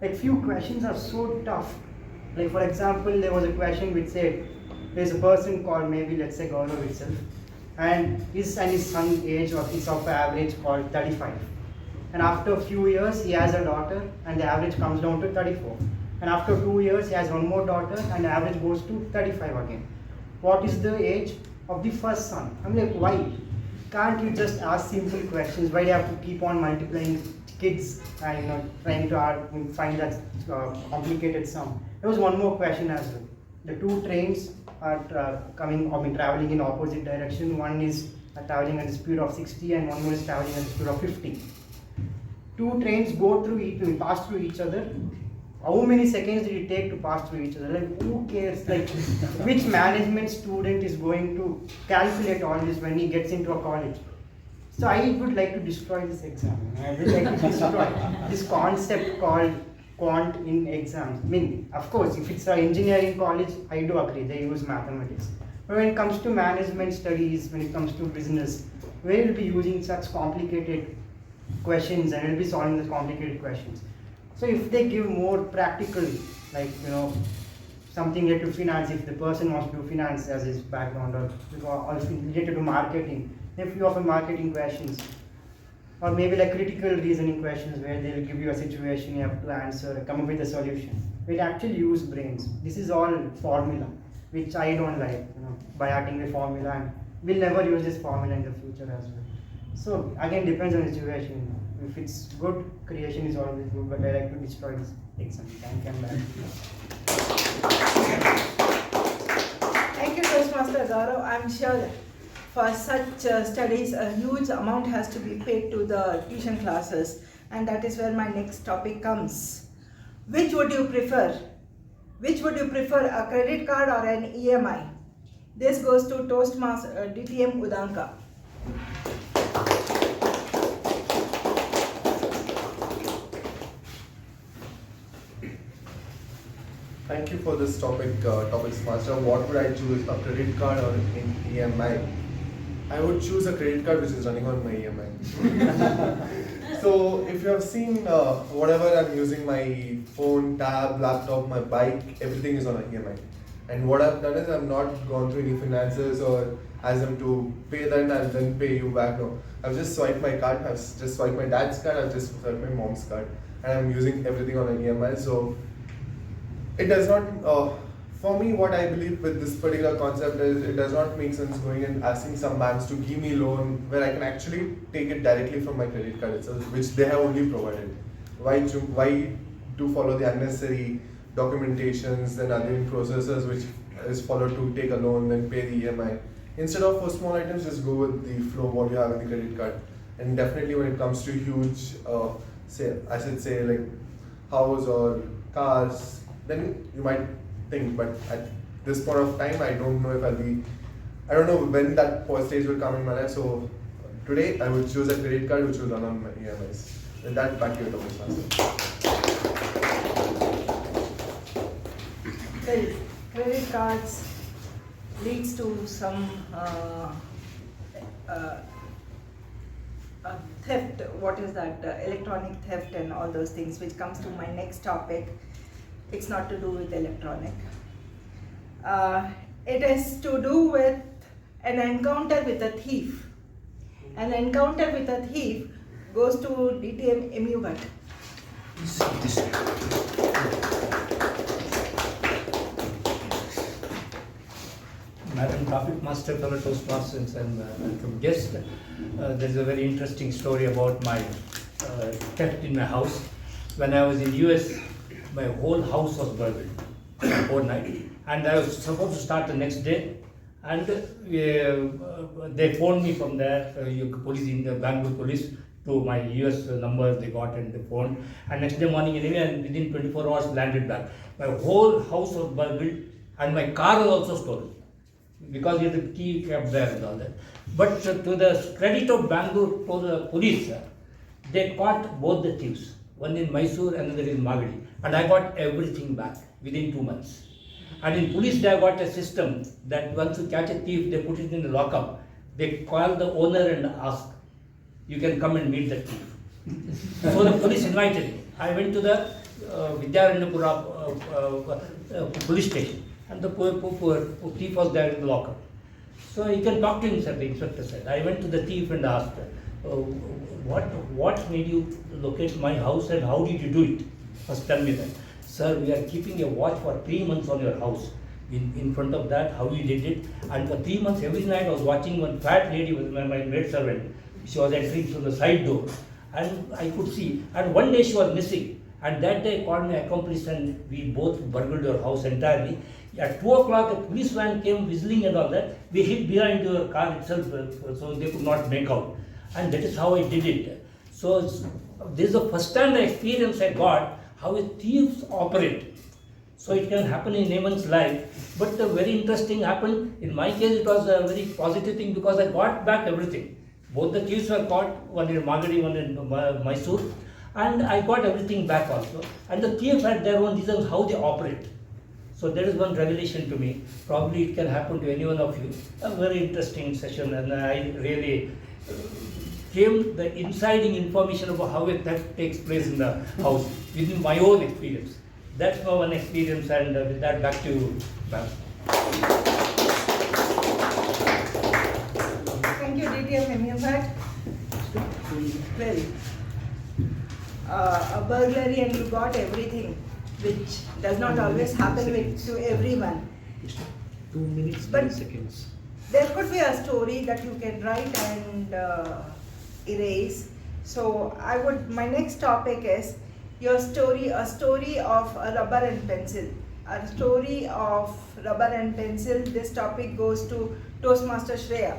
Like few questions are so tough. Like for example, there was a question which said, there's a person called maybe let's say Gaurav itself, and his son age or is of average called 35. And after a few years, he has a daughter, and the average comes down to 34. And after 2 years, he has one more daughter, and the average goes to 35 again. What is the age of the first son? I'm like, why? Can't you just ask simple questions? Why do you have to keep on multiplying kids and trying to find that complicated sum? There was one more question as well. The 2 trains are traveling in opposite direction. One is traveling at the speed of 60, and one more is traveling at the speed of 50. 2 trains pass through each other. How many seconds did it take to pass through each other? Like, who cares? Like, which management student is going to calculate all this when he gets into a college? So I would like to destroy this exam. I would like to destroy this concept called quant in exams. I mean, of course, if it's an engineering college, I do agree, they use mathematics. But when it comes to management studies, when it comes to business, we will be using such complicated questions and we'll be solving the complicated questions. So if they give more practical, like, something related to finance, if the person wants to do finance as his background, or related to marketing, a few of the marketing questions, or maybe like critical reasoning questions where they will give you a situation, you have to answer, come up with a solution. We'll actually use brains. This is all formula, which I don't like, by adding the formula, and we'll never use this formula in the future as well. So again, depends on the situation. If it's good, creation is always good, but I like to destroy this exam. Thank you. Thank you, Toastmaster Gaurav. I'm sure for such studies, a huge amount has to be paid to the tuition classes, and that is where my next topic comes. Which would you prefer? Which would you prefer, a credit card or an EMI? This goes to Toastmaster DTM Udanka. Thank you for this topics master. What would I choose, a credit card or an EMI? I would choose a credit card which is running on my EMI. So if you have seen whatever I'm using, my phone, tab, laptop, my bike, everything is on an EMI. And what I've done is I've not gone through any finances or asked them to pay that and then pay you back. No, I've just swiped my card, I've just swiped my dad's card, I've just swiped my mom's card, and I'm using everything on an EMI. So it does not, for me, what I believe with this particular concept is it does not make sense going and asking some banks to give me a loan where I can actually take it directly from my credit card itself, which they have only provided. Why to follow the unnecessary documentations and other processes which is followed to take a loan, then pay the EMI. Instead of for small items, just go with the flow what you have in the credit card. And definitely when it comes to huge, I should say like house or cars, then you might think, but at this point of time, I don't know when that stage will come in my life. So today, I would choose a credit card which will run on my EMIs. With that, back to you, Thomas. Well, credit cards leads to some theft. What is that? Electronic theft and all those things, which comes to my next topic. It's not to do with electronic. It is to do with an encounter with a thief. An encounter with a thief goes to DTM U Bhat. Madam Topic Master, fellow Toastmasters and guests, there is a very interesting story about my theft in my house. When I was in US, my whole house was burgled overnight, and I was supposed to start the next day. And they phoned me from there, police in the Bangalore police, to my US numbers they got and the phone, and next day morning anyway, and within 24 hours landed back. My whole house was burgled and my car was also stolen because the key kept there and all that. But to the credit of Bangalore, to the police, they caught both the thieves, one in Mysore and another in Magadi, and I got everything back within 2 months. And in police they have got a system that once you catch a thief, they put it in the lockup. They call the owner and ask, you can come and meet the thief. So the police invited me. I went to the Vidyaranyapura police station, and the thief was there in the lockup. So you can talk to him, sir, the inspector said. I went to the thief and asked, what made you locate my house and how did you do it? First tell me that. Sir, we are keeping a watch for 3 months on your house. In front of that, how you did it. And for 3 months, every night I was watching one fat lady with my maid servant. She was entering through the side door. And I could see. And one day she was missing. And that day I called my accomplice and we both burgled your house entirely. At 2 o'clock, a police van came whistling and all that. We hid behind your car itself so they could not make out. And that is how I did it. So this is the first time experience I got how a thieves operate. So it can happen in anyone's life. But very interesting happened. In my case, it was a very positive thing because I got back everything. Both the thieves were caught, one in Magadi, one in Mysore. And I got everything back also. And the thieves had their own reasons how they operate. So there is one revelation to me. Probably it can happen to any one of you. A very interesting session, and I really came the insiding information about how a theft takes place in the house within my own experience. That's my one experience, and with that, back to you, ma'am. Thank you, DTM U Bhat. Well, a burglary and you got everything, which does not always happen to everyone. 2 minutes, But 10 seconds. there could be a story that you can write and erase. So my next topic is your story, a story of a rubber and pencil. A story of rubber and pencil. This topic goes to Toastmaster Shreya.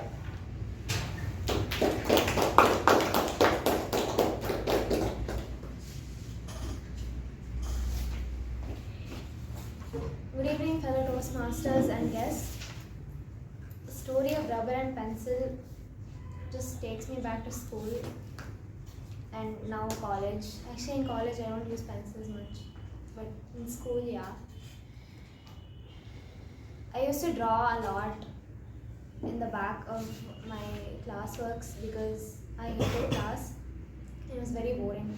Good evening, fellow Toastmasters and guests. The story of rubber and pencil just takes me back to school and now college. Actually, in college, I don't use pencils much, but in school, yeah. I used to draw a lot in the back of my classworks because I hated class. It was very boring.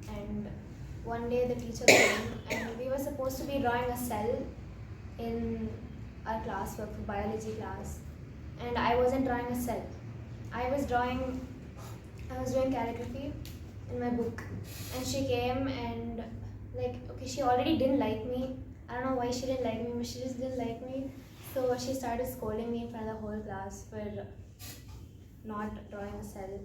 And one day the teacher came and we were supposed to be drawing a cell in our classwork for biology class. And I wasn't drawing a cell. I was doing calligraphy in my book. And she came and she already didn't like me. I don't know why she didn't like me, but she just didn't like me. So she started scolding me in front of the whole class for not drawing a cell.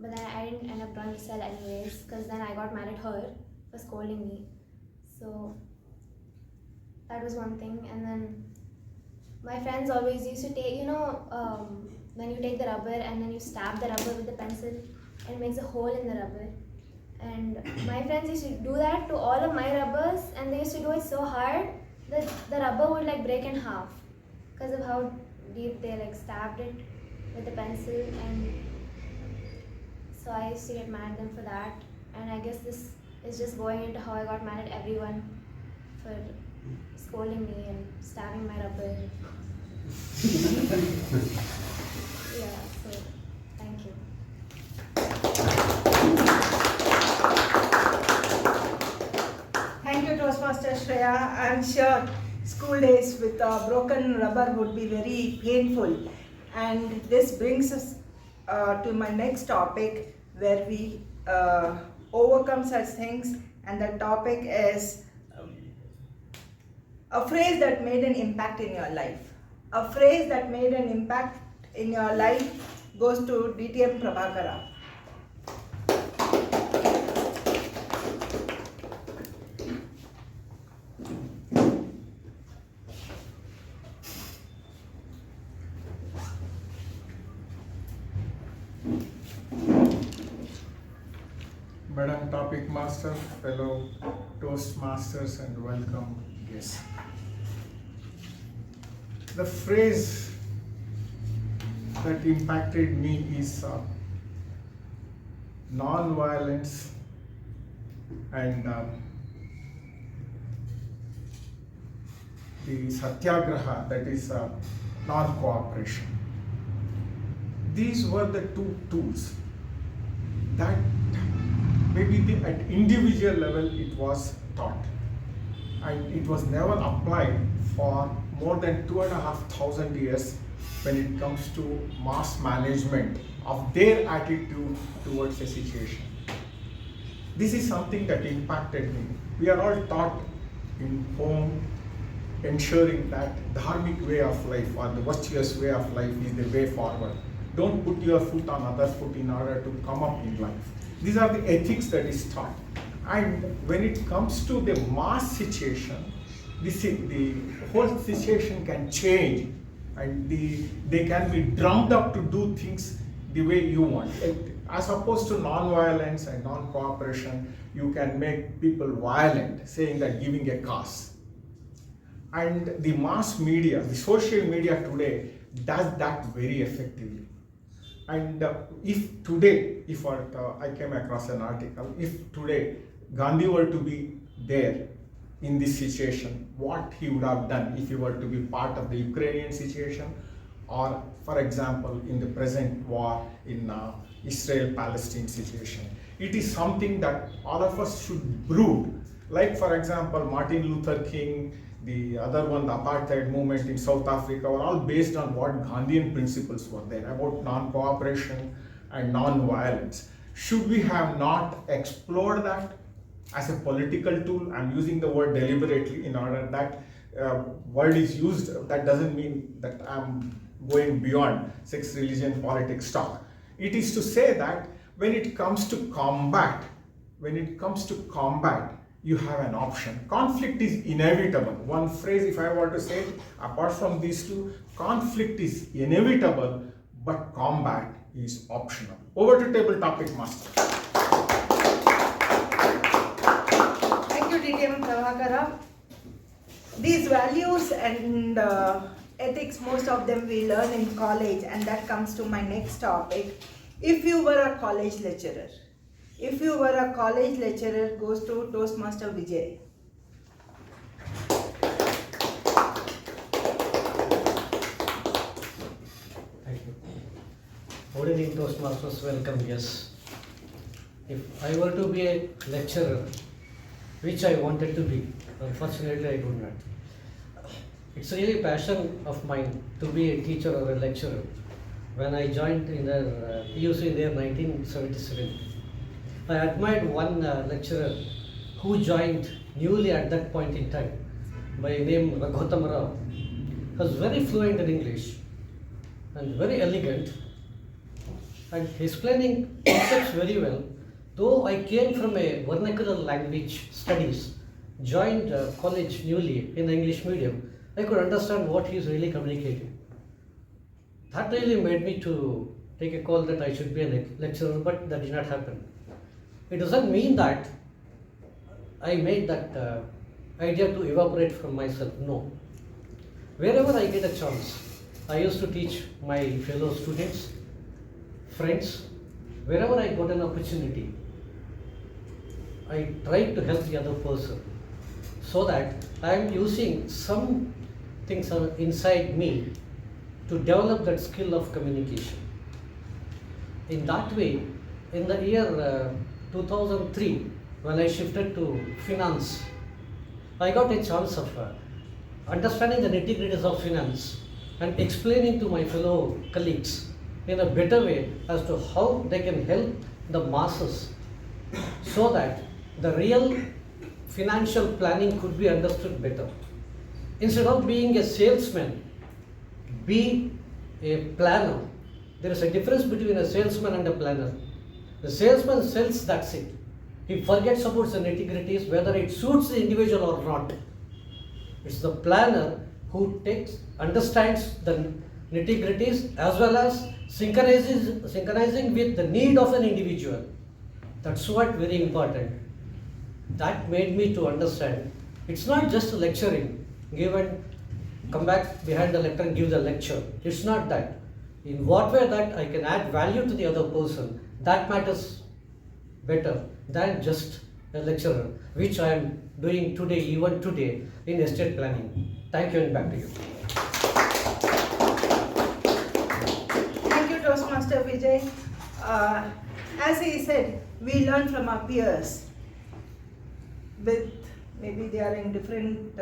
But then I didn't end up drawing a cell anyways, because then I got mad at her for scolding me. So that was one thing. And then my friends always used to take, when you take the rubber and then you stab the rubber with the pencil, and it makes a hole in the rubber. And my friends used to do that to all of my rubbers, and they used to do it so hard that the rubber would break in half because of how deep they stabbed it with the pencil. And so I used to get mad at them for that. And I guess this is just going into how I got mad at everyone for scolding me and stabbing my rubber. Yeah, so thank you. Thank you, Toastmaster Shreya. I'm sure school days with a broken rubber would be very painful. And this brings us to my next topic, where we overcome such things. And the topic is a phrase that made an impact in your life. A phrase that made an impact in your life goes to DTM Prabhakara. Master, fellow Toastmasters, and welcome guests. The phrase that impacted me is non-violence and the satyagraha, that is non-cooperation. These were the two tools that maybe at individual level it was taught, and it was never applied for more than 2,500 years when it comes to mass management of their attitude towards a situation. This is something that impacted me. We are all taught in home ensuring that dharmic way of life or the virtuous way of life is the way forward. Don't put your foot on other foot in order to come up in life. These are the ethics that is taught. And when it comes to the mass situation, the whole situation can change, and they can be drummed up to do things the way you want. As opposed to non-violence and non-cooperation, you can make people violent, saying that giving a cause. And the mass media, the social media today does that very effectively. And if today, I came across an article, if today Gandhi were to be there in this situation, what he would have done if he were to be part of the Ukrainian situation, or for example in the present war in Israel-Palestine situation. It is something that all of us should brood. Like for example, Martin Luther King, the other one, the apartheid movement in South Africa, were all based on what Gandhian principles were there about non-cooperation and non-violence. Should we have not explored that as a political tool? I'm using the word deliberately in order that word is used. That doesn't mean that I'm going beyond sex, religion, politics talk. It is to say that when it comes to combat, you have an option. Conflict is inevitable. One phrase, if I were to say it, apart from these two, conflict is inevitable, but combat is optional. Over to table topic master. Thank you, K Prabhakara. These values and ethics, most of them we learn in college, and that comes to my next topic. If you were a college lecturer, goes to Toastmaster Vijay. Thank you. Good evening, Toastmasters. Welcome, yes. If I were to be a lecturer, which I wanted to be, unfortunately I do not. It's really a passion of mine to be a teacher or a lecturer. When I joined in the PUC in the year 1977, I admired one lecturer who joined newly at that point in time by name Raghutam Rao. He was very fluent in English and very elegant and explaining concepts very well. Though I came from a vernacular language studies, joined college newly in the English medium, I could understand what he is really communicating. That really made me to take a call that I should be a lecturer, but that did not happen. It doesn't mean that I made that idea to evaporate from myself, no. Wherever I get a chance, I used to teach my fellow students, friends, wherever I got an opportunity, I tried to help the other person so that I am using some things inside me to develop that skill of communication. In that way, in the year 2003, when I shifted to finance, I got a chance of understanding the nitty-gritties of finance and explaining to my fellow colleagues in a better way as to how they can help the masses so that the real financial planning could be understood better. Instead of being a salesman, be a planner. There is a difference between a salesman and a planner. The salesman sells, that's it. He forgets about the nitty-gritties, whether it suits the individual or not. It's the planner who understands the nitty-gritties as well as synchronizing with the need of an individual. That's what very important. that made me to understand it's not just lecturing, give and come back behind the lecture and give the lecture. It's not that. In what way that I can add value to the other person, that matters better than just a lecturer, which I am doing today, even today, in estate planning. Thank you, and back to you. Thank you, Toastmaster Vijay. As he said, we learn from our peers. With maybe they are in different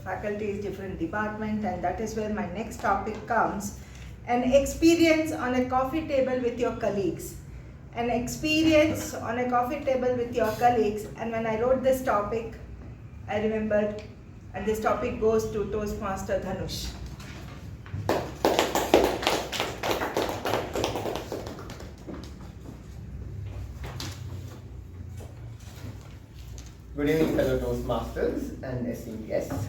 faculties, different department, and that is where my next topic comes. An experience on a coffee table with your colleagues. An experience on a coffee table with your colleagues. And when I wrote this topic, I remembered, and this topic goes to Toastmaster Dhanush. Good evening, fellow Toastmasters and esteemed guests.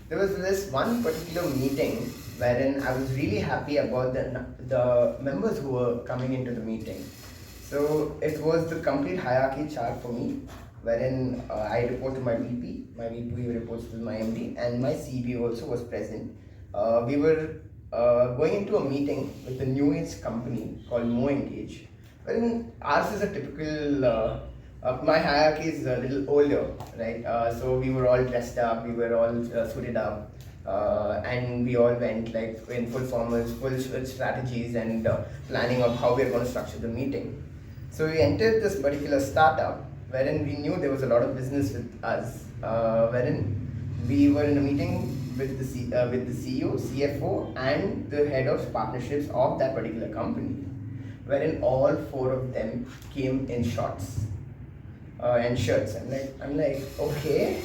There was this one particular meeting wherein I was really happy about the members who were coming into the meeting. So it was the complete hierarchy chart for me, wherein I report to my VP reports to my MD, and my CB also was present. We were going into a meeting with a new age company called Mo Engage, wherein ours is a typical my hierarchy is a little older, right? So we were all dressed up, we were all suited up, and we all went like in full formals, full strategies, and planning of how we are going to structure the meeting. So we entered this particular startup, wherein we knew there was a lot of business with us, wherein we were in a meeting with the CEO, CFO, and the head of partnerships of that particular company, wherein all four of them came in shorts. And shirts. I'm like, okay.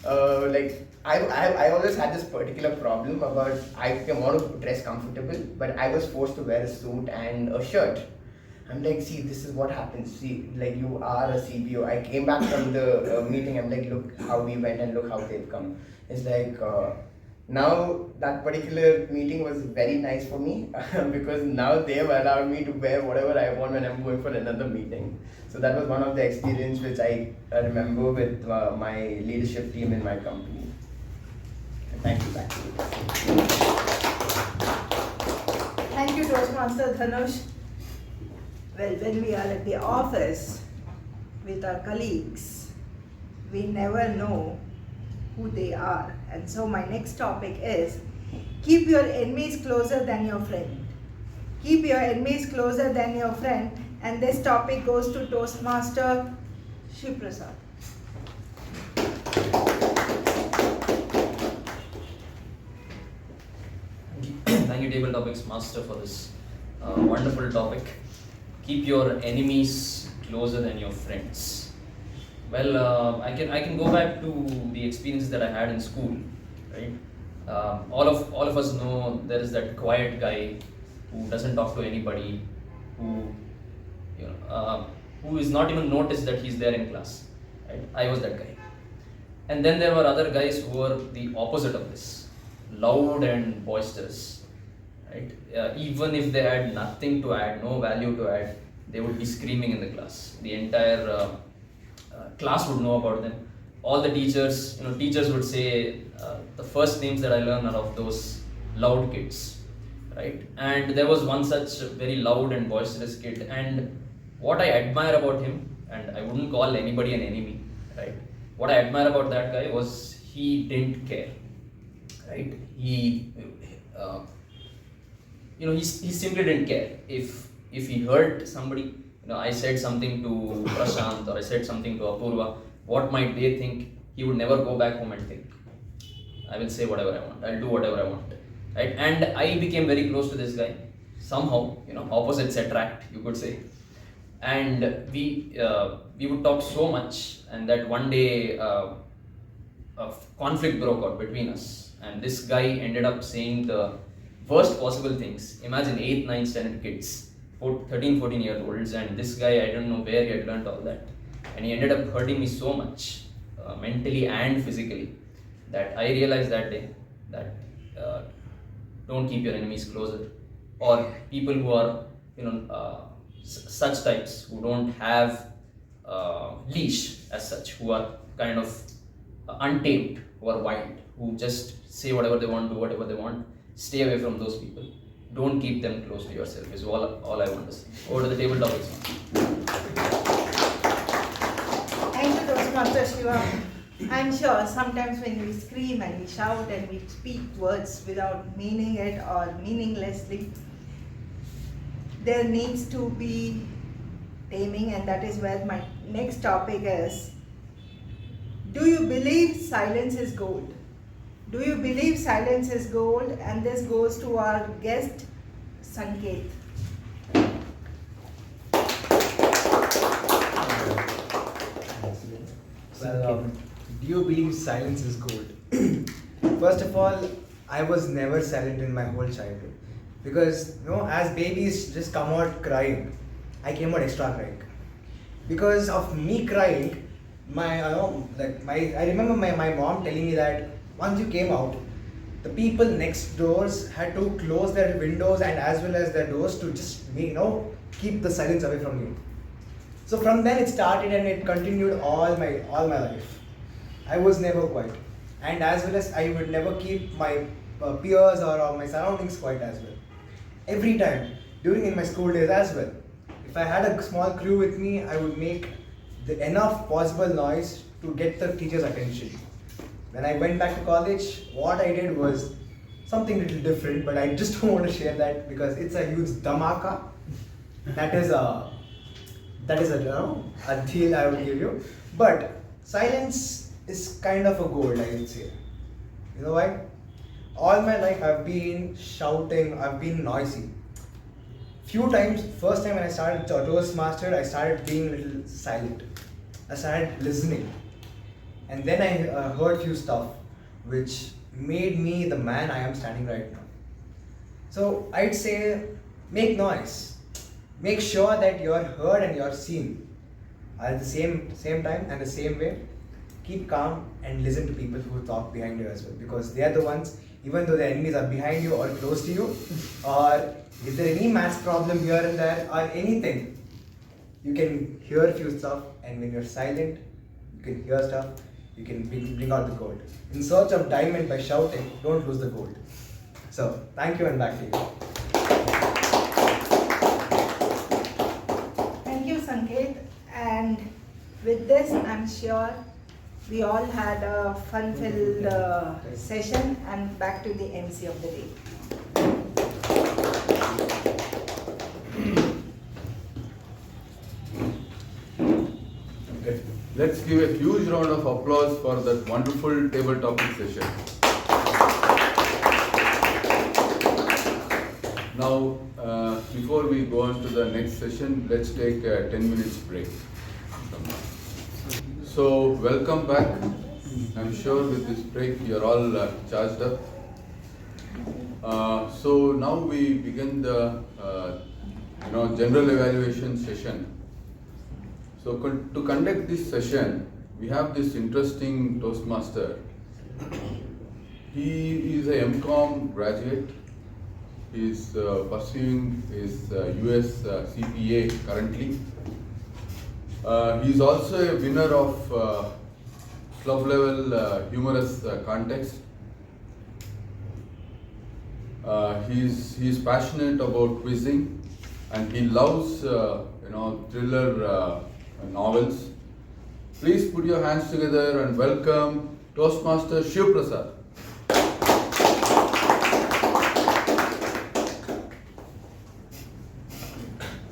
Like I always had this particular problem about I want to dress comfortable, but I was forced to wear a suit and a shirt. I'm like, see, this is what happens. See, like you are a CBO. I came back from the meeting. I'm like, look how we went and look how they've come. It's like now that particular meeting was very nice for me because now they've allowed me to wear whatever I want when I'm going for another meeting. So that was one of the experience which I remember with my leadership team in my company. Thank you, back to you. Thank you, Toastmaster Dhanush. Well, when we are at the office with our colleagues, we never know who they are. And so my next topic is, keep your enemies closer than your friend. Keep your enemies closer than your friend. And this topic goes to Toastmaster Shivaprasad. Thank you, Table Topics Master, for this wonderful topic. Keep your enemies closer than your friends. Well, I can go back to the experiences that I had in school, right? All of us know there is that quiet guy who doesn't talk to anybody, who is not even noticed that he's there in class. Right? I was that guy. And then there were other guys who were the opposite of this, loud and boisterous. Right? Even if they had nothing to add, no value to add, they would be screaming in the class. The entire class would know about them. All the teachers would say the first names that I learn are of those loud kids, right? And there was one such very loud and boisterous kid, and what I admire about him, and I wouldn't call anybody an enemy, right? What I admire about that guy was he didn't care, right? He simply didn't care. If he hurt somebody, I said something to Prashanth or I said something to Apoorva, what might they think? He would never go back home and think. I will say whatever I want. I'll do whatever I want. Right? And I became very close to this guy. Somehow, opposites attract, you could say. And we would talk so much, and that one day a conflict broke out between us. And this guy ended up saying the worst possible things. Imagine 8, 9 standard kids. 13, 14-year-olds, and this guy, I don't know where he had learned all that, and he ended up hurting me so much, mentally and physically, that I realized that day that don't keep your enemies closer, or people who are such types who don't have leash as such, who are kind of untamed, who are wild, who just say whatever they want, do whatever they want. Stay away from those people. Don't keep them close to yourself is all I want to say. Over to the table topics. Thank you, Toastmaster Shiva. I'm sure sometimes when we scream and we shout and we speak words without meaning it or meaninglessly, there needs to be taming, and that is where my next topic is. Do you believe silence is gold? Do you believe silence is gold? And this goes to our guest, Sanketh. Well, do you believe silence is gold? First of all, I was never silent in my whole childhood. Because, as babies just come out crying, I came out extra crying. Because of me crying, I remember my mom telling me that once you came out, the people next doors had to close their windows and as well as their doors to just keep the silence away from you. So from then it started and it continued all my life. I was never quiet, and as well as I would never keep my peers or my surroundings quiet as well. Every time during in my school days as well, if I had a small crew with me, I would make enough possible noise to get the teacher's attention. When I went back to college, what I did was something little different, but I just don't want to share that because it's a huge dhamaka. That is a deal I would give you. But silence is kind of a gold, I would say. You know why? All my life I've been shouting, I've been noisy. Few times, first time when I started Toastmaster, I started being a little silent. I started listening. And then I heard few stuff which made me the man I am standing right now. So I'd say make noise. Make sure that you're heard and you're seen. At the same time and the same way, keep calm and listen to people who talk behind you as well, because they are the ones, even though the enemies are behind you or close to you, or if there any maths problem here and there or anything, you can hear a few stuff, and when you're silent, you can hear stuff, you can bring out the gold. In search of diamond by shouting, don't lose the gold. So, thank you and back to you. Thank you, Sanketh. And with this, I'm sure we all had a fun-filled session, and back to the MC of the day. Okay. Let's give a huge round of applause for that wonderful table topic session. Now, before we go on to the next session, let's take a 10 minutes break. So, welcome back. I'm sure with this break you're all charged up. So now we begin the general evaluation session. So to conduct this session, we have this interesting Toastmaster. He is a MCOM graduate. He is pursuing his US CPA currently. He is also a winner of club level humorous contest. He is passionate about quizzing, and he loves thriller novels. Please put your hands together and welcome Toastmaster Shivaprasad.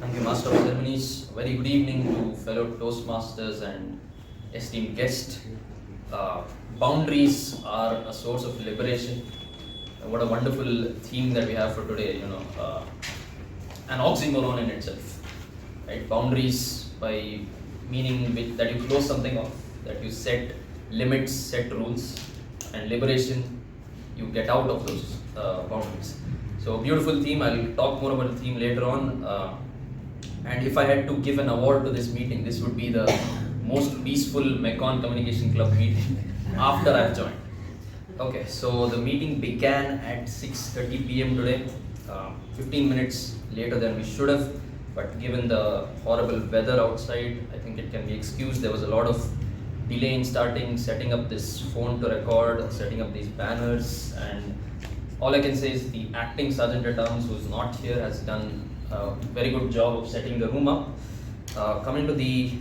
Thank you, Master of Ceremonies. Very good evening to fellow Toastmasters and esteemed guests. Boundaries are a source of liberation. What a wonderful theme that we have for today. An oxymoron in itself. Right? Boundaries, by meaning that you close something off, that you set limits, set rules, and liberation, you get out of those boundaries. So beautiful theme. I'll talk more about the theme later on. And if I had to give an award to this meeting, this would be the most peaceful Mekon Communication Club meeting after I've joined. Okay, so the meeting began at 6:30 p.m. today, 15 minutes later than we should have, but given the horrible weather outside, I think it can be excused. There was a lot of delay in starting, setting up this phone to record, setting up these banners, and all I can say is the acting Sergeant at Arms, who's not here, has done a very good job of setting the room up. Coming to the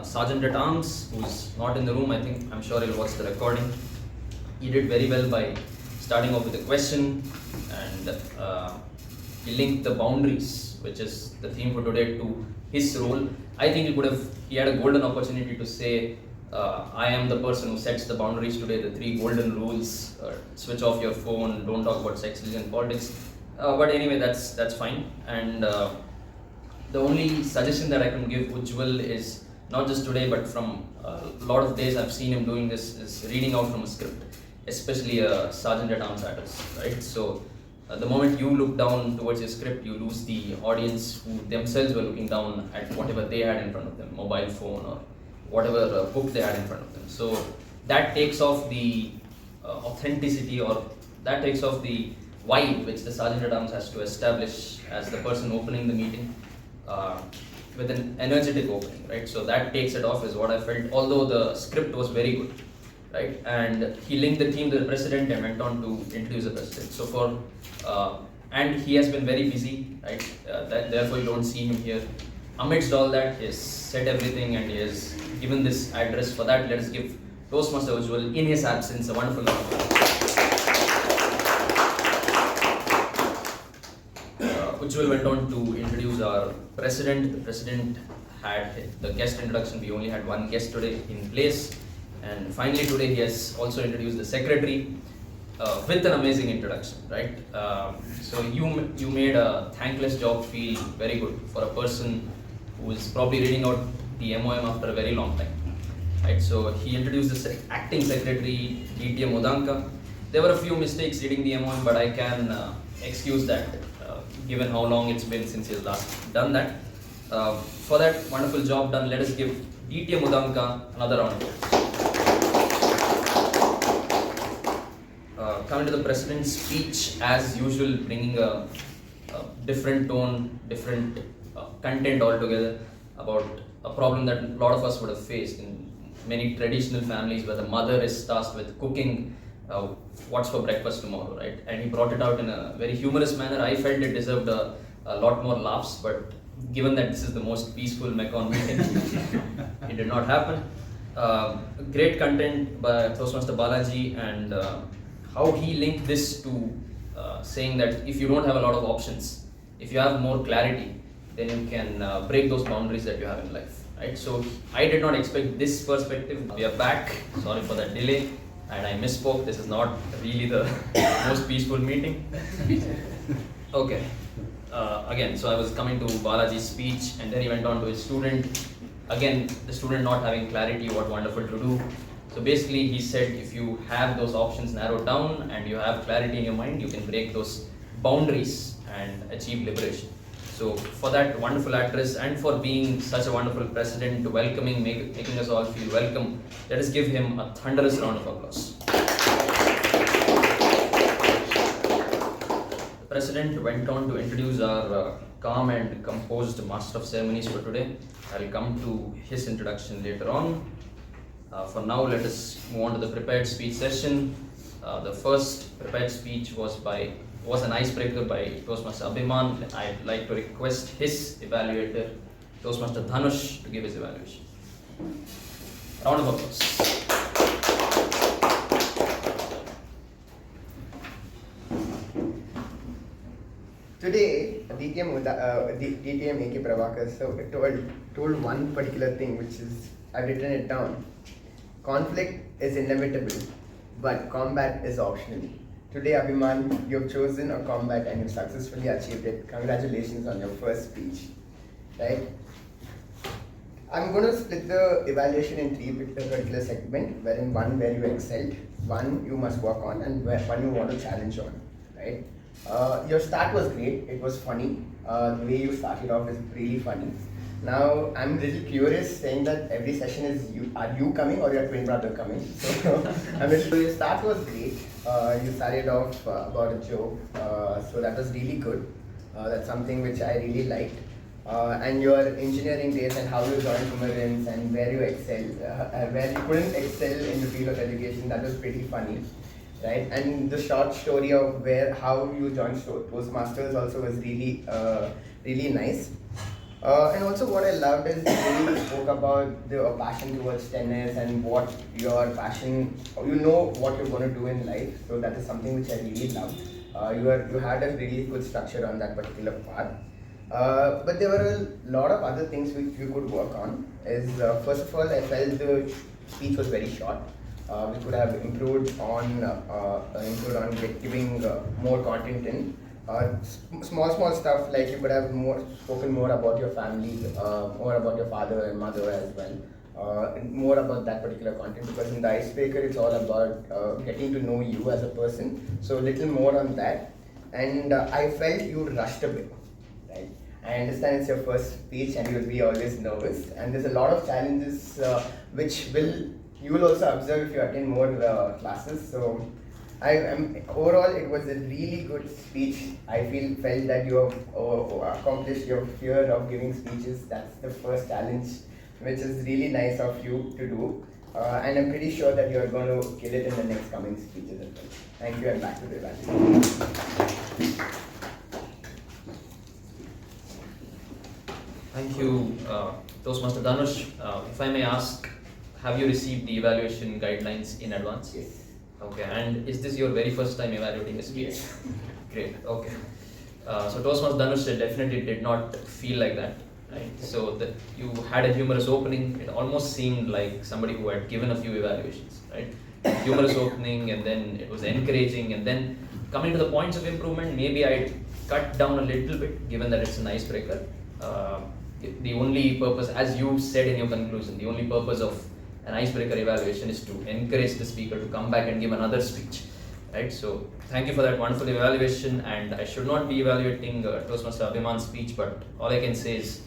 Sergeant at Arms, who's not in the room, I'm sure he'll watch the recording. He did very well by starting off with a question, and he linked the boundaries, which is the theme for today, to his role. I think he had a golden opportunity to say, I am the person who sets the boundaries today, the 3 golden rules, switch off your phone, don't talk about sex, religion, politics. But anyway, that's fine. And the only suggestion that I can give Ujwal is, not just today, but from a lot of days I've seen him doing this, is reading out from a script, especially a Sergeant at Arms address, right? So the moment you look down towards your script, you lose the audience who themselves were looking down at whatever they had in front of them, mobile phone or whatever book they had in front of them. So that takes off the authenticity, or that takes off the vibe which the Sergeant at Arms has to establish as the person opening the meeting with an energetic opening, right? So that takes it off is what I felt, although the script was very good, right? And he linked the theme to the president and went on to introduce the president. So and he has been very busy, right? Therefore you don't see him here. Amidst all that, he has said everything and he has given this address. For that, let us give Toastmaster Ujwal, in his absence, a wonderful round. Ujwal went on to introduce our president. The president had the guest introduction. We only had one guest today in place. And finally today he has also introduced the secretary with an amazing introduction, right? So you made a thankless job feel very good for a person who is probably reading out the MOM after a very long time, right? So he introduced the acting secretary, DTM Udanka. There were a few mistakes reading the MOM, but I can excuse that given how long it's been since he has last done that. For that wonderful job done, let us give DTM Udanka another round of applause. Coming to the president's speech, as usual, bringing a different tone, different content altogether about a problem that a lot of us would have faced in many traditional families where the mother is tasked with cooking what's for breakfast tomorrow, right? And he brought it out in a very humorous manner. I felt it deserved a lot more laughs, but given that this is the most peaceful Mekon meeting, it did not happen. Great content by Toastmaster Balaji, and how he linked this to saying that if you don't have a lot of options, if you have more clarity, then you can break those boundaries that you have in life, right? So I did not expect this perspective. We are back. Sorry for that delay, and I misspoke. This is not really the most peaceful meeting. Okay. Again, so I was coming to Balaji's speech, and then he went on to his student. Again, the student not having clarity, what wonderful to do. So basically he said, if you have those options narrowed down and you have clarity in your mind, you can break those boundaries and achieve liberation. So for that wonderful address and for being such a wonderful president, making us all feel welcome, let us give him a thunderous round of applause. The president went on to introduce our calm and composed master of ceremonies for today. I'll come to his introduction later on. For now, let us move on to the prepared speech session. The first prepared speech was an icebreaker by Toastmaster Abhimaan. I'd like to request his evaluator, Toastmaster Dhanush, to give his evaluation. Round of applause. Today, DTM K Prabhakara told one particular thing, which is, I've written it down. Conflict is inevitable, but combat is optional. Today, Abhimaan, you've chosen a combat and you've successfully achieved it. Congratulations on your first speech, right? I'm going to split the evaluation in 3 particular segments, wherein one where you excelled, one you must work on, and one you want to challenge on, right? Your start was great. It was funny. The way you started off is really funny. Now, I'm a little curious, saying that every session is are you coming or your twin brother coming? So, your start was great. You started off about a joke, so that was really good. That's something which I really liked. and your engineering days and how you joined Kumarins and where you excelled, where you couldn't excel in the field of education. That was pretty funny, right? And the short story of how you joined Toastmasters also was really nice. And also what I loved is you really spoke about the passion towards tennis and what your passion, you know what you're going to do in life. So that is something which I really loved. You had a really good structure on that particular part. But there were a lot of other things which you could work on. First of all, I felt the speech was very short. We could have improved on giving more content in. Small stuff like you could have spoken more about your family, more about your father and mother as well, more about that particular content, because in the icebreaker it's all about getting to know you as a person. So little more on that, and I felt you rushed a bit, right? I understand it's your first speech and you'll be always nervous, and there's a lot of challenges which you will also observe if you attend more classes. So overall, it was a really good speech. I felt that you have accomplished your fear of giving speeches. That's the first challenge, which is really nice of you to do. And I'm pretty sure that you're going to kill it in the next coming speeches as well. Thank you, and back to the evaluation. Thank you, Toastmaster Dhanush. If I may ask, have you received the evaluation guidelines in advance? Yes. Okay, and is this your very first time evaluating a speech? Yes. Great, okay. So Toastmaster Dhanush definitely did not feel like that, right? So you had a humorous opening. It almost seemed like somebody who had given a few evaluations, right? Humorous opening, and then it was encouraging, and then coming to the points of improvement, maybe I'd cut down a little bit, given that it's an icebreaker. The only purpose, as you said in your conclusion, the only purpose of an icebreaker evaluation is to encourage the speaker to come back and give another speech, right? So thank you for that wonderful evaluation, and I should not be evaluating Toastmaster Abhimaan's speech, but all I can say is,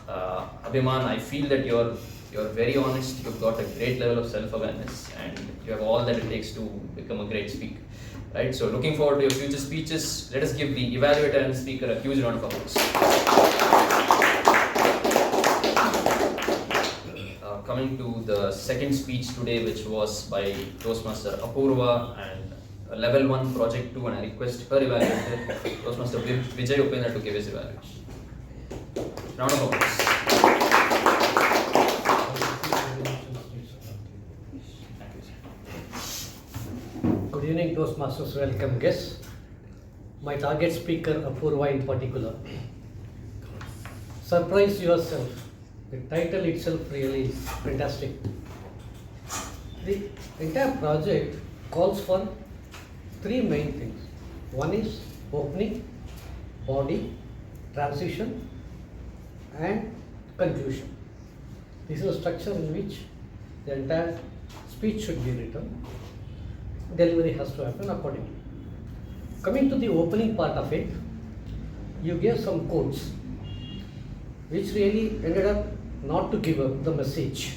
Abhimaan, I feel that you're very honest, you've got a great level of self-awareness, and you have all that it takes to become a great speaker, right? So looking forward to your future speeches. Let us give the evaluator and the speaker a huge round of applause. Coming to the second speech today, which was by Toastmaster Apoorva and a level 1 project 2, and I request her evaluator, Toastmaster Vijay Upendra, to give his evaluation. Round of applause. Good evening, Toastmasters, welcome guests. My target speaker, Apoorva in particular. Surprise yourself. The title itself really is fantastic. The entire project calls for 3 main things. One is opening, body, transition, and conclusion. This is a structure in which the entire speech should be written. Delivery has to happen accordingly. Coming to the opening part of it, you gave some quotes which really ended up not to give up the message.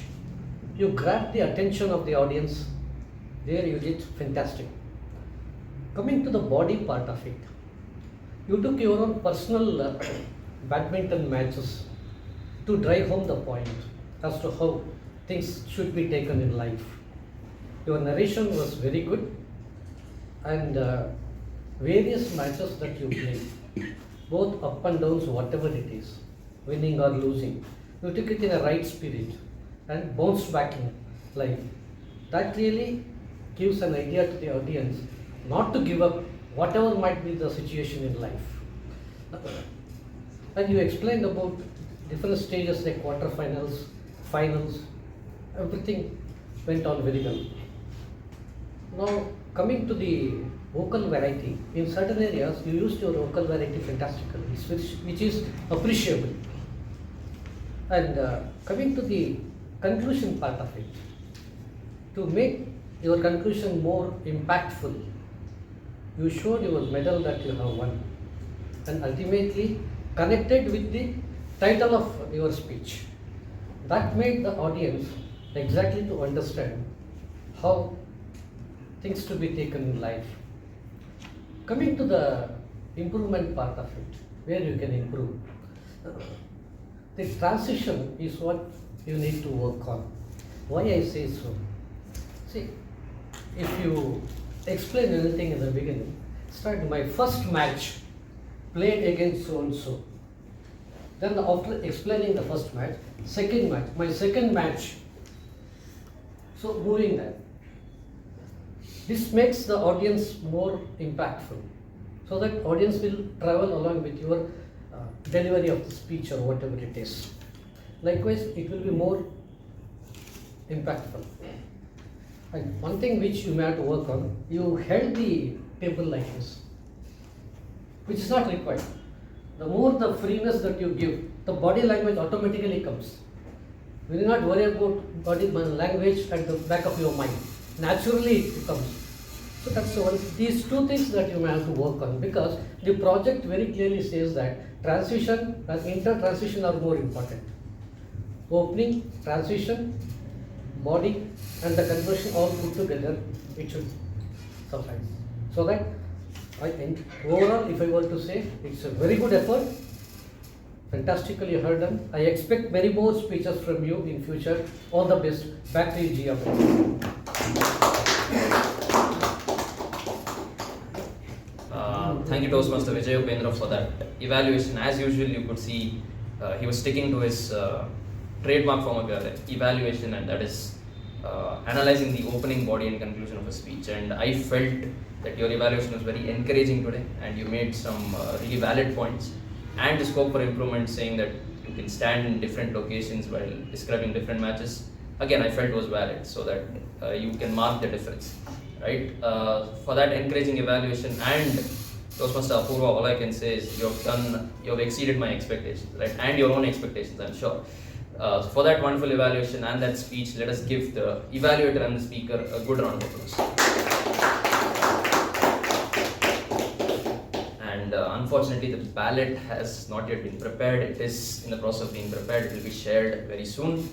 You grabbed the attention of the audience. There you did fantastic. Coming to the body part of it, you took your own personal badminton matches to drive home the point as to how things should be taken in life. Your narration was very good, and various matches that you played, both up and downs, whatever it is, winning or losing, you took it in a right spirit and bounced back in life. That really gives an idea to the audience not to give up whatever might be the situation in life. And you explained about different stages like quarterfinals, finals, everything went on very well. Now coming to the vocal variety, in certain areas you used your vocal variety fantastically, which is appreciable. And coming to the conclusion part of it, to make your conclusion more impactful, you showed your medal that you have won, and ultimately connected with the title of your speech. That made the audience exactly to understand how things to be taken in life. Coming to the improvement part of it, where you can improve. the transition is what you need to work on. Why I say so? See, if you explain anything in the beginning, start my first match played against so and so. Then after explaining the first match, second match, my second match. So moving that. This makes the audience more impactful, so that audience will travel along with your delivery of the speech or whatever it is. Likewise, it will be more impactful. And one thing which you may have to work on, you held the table like this, which is not required. The more the freeness that you give, the body language automatically comes. You will not worry about body language at the back of your mind. Naturally it comes. So that's one. These two things that you may have to work on, because the project very clearly says that transition and inter-transition are more important. Opening, transition, body and the conversion all put together, it should suffice. So that I think overall, if I were to say, it's a very good effort, fantastically heard done. I expect many more speeches from you in future. All the best. Back to you, Jyothi. Thank you, Toastmaster Vijay Upendra, for that evaluation. As usual, you could see he was sticking to his trademark form of evaluation, and that is analyzing the opening, body and conclusion of a speech. And I felt that your evaluation was very encouraging today, and you made some really valid points and the scope for improvement, saying that you can stand in different locations while describing different matches. Again, I felt was valid, so that you can mark the difference, right? For that encouraging evaluation and Toastmaster Apoorva, all I can say is you have exceeded my expectations, right? And your own expectations, I'm sure. For that wonderful evaluation and that speech, let us give the evaluator and the speaker a good round of applause. And unfortunately, the ballot has not yet been prepared. It is in the process of being prepared. It will be shared very soon.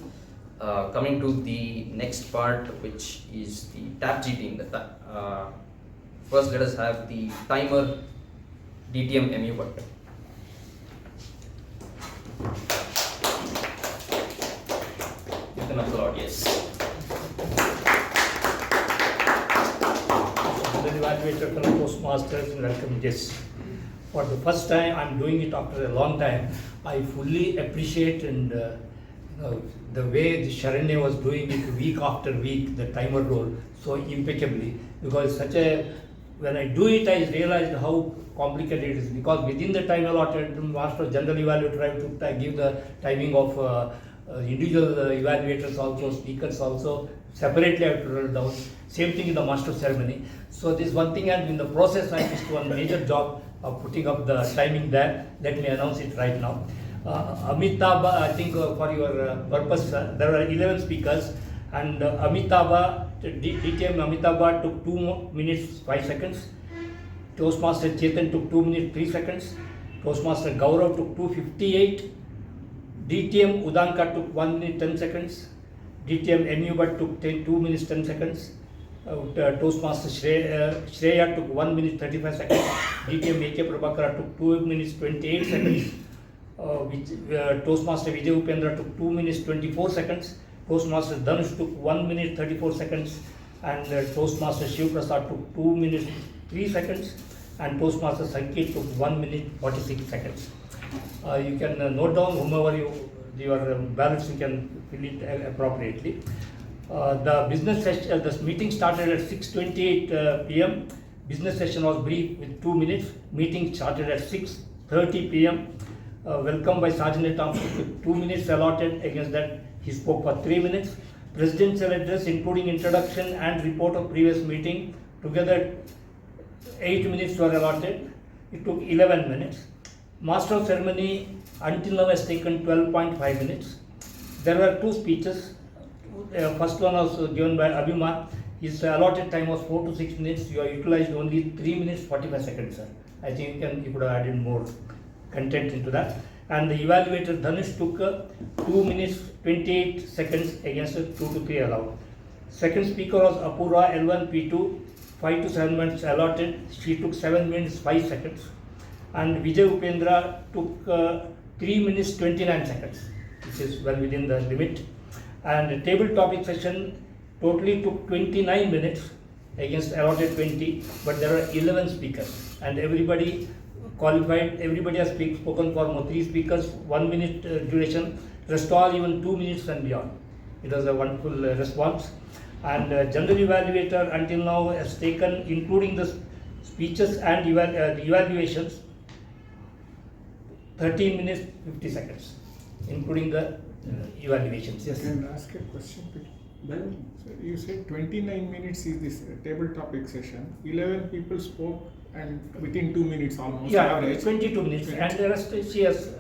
Coming to the next part, which is the TAPG team. First, let us have the timer DTM MU Bhat. You can applaud, yes. The evaluator from Toastmasters and welcome guests. For the first time, I'm doing it after a long time. I fully appreciate and the way the Sharanya was doing it week after week, the timer role, so impeccably. Because when I do it, I realized how complicated it is. Because within the time allotted, the master general evaluator have to give the timing of individual evaluators also, speakers also, separately I have to write down. Same thing in the master ceremony. So this one thing, and in the process I missed one major job of putting up the timing there. Let me announce it right now. Amitabha, I think for your purpose, there were 11 speakers, and Amitabha, DTM Amitabha took 2 minutes 5 seconds. Toastmaster Chetan took 2 minutes 3 seconds. Toastmaster Gaurav took 2:58. DTM Udanka took 1 minute 10 seconds. DTM MU Bhat took 2 minutes 10 seconds. Toastmaster Shreya took 1 minute 35 seconds. DTM K Prabhakara took 2 minutes 28 seconds. Toastmaster Vijay Upendra took 2 minutes 24 seconds. Toastmaster Dhanush took 1 minute 34 seconds. And Toastmaster Shivaprasad took 2 minutes 3 seconds. And Toastmaster Sanketh took 1 minute 46 seconds. You can note down whomever your ballots, you can fill it appropriately. The business session, the meeting started at 6:28 p.m. Business session was brief with 2 minutes. Meeting started at 6:30 p.m. Welcome by Sergeant Tom with 2 minutes allotted. Against that, he spoke for 3 minutes. Presidential address, including introduction and report of previous meeting, together 8 minutes were allotted. It took 11 minutes. Master of ceremony until now has taken 12.5 minutes. There were 2 speeches. First one was given by Abhimaan. His allotted time was 4 to 6 minutes. You have utilized only 3 minutes 45 seconds, sir. I think you could have added more content into that. And the evaluator Dhanush took 2 minutes 28 seconds against 2 to 3 allowed. Second speaker was Apoorva L1 P2, 5 to 7 minutes allotted. She took 7 minutes 5 seconds. And Vijay Upendra took 3 minutes 29 seconds. which is well within the limit. And the table topic session totally took 29 minutes against allotted 20, but there are 11 speakers and everybody qualified. Everybody has spoken for 3 speakers, 1 minute duration, rest all even 2 minutes and beyond. It was a wonderful response. And general evaluator until now has taken, including the speeches and the evaluations, 13 minutes 50 seconds, including the evaluations. Yes. Can I ask a question? Well, so you said 29 minutes is this table topic session. 11 people spoke and within 2 minutes almost. Yeah, average. 22 minutes, and the rest she has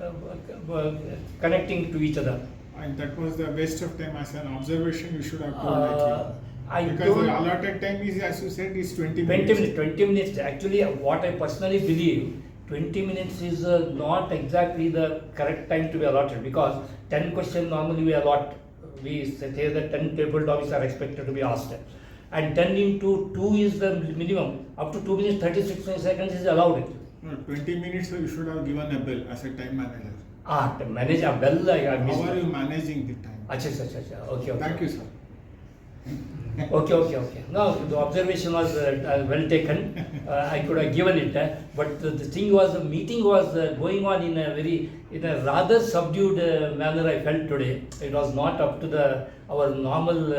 connecting to each other. And that was the waste of time as an observation. You should have told because the allotted time is, as you said, is 20 minutes. 20 minutes. Actually, what I personally believe, 20 minutes is not exactly the correct time to be allotted, because 10 questions normally we allot. We say that 10 table topics are expected to be asked, and 10 into 2 is the minimum. Up to 2 minutes 36 seconds is allowed. No, 20 minutes you should have given a bell as a time manager. To manage a bell, I missed. How are you managing the time? Acha. Okay. Thank you, sir. Okay. No, the observation was well taken. I could have given it, but the thing was, the meeting was going on in a rather subdued manner. I felt today it was not up to our normal,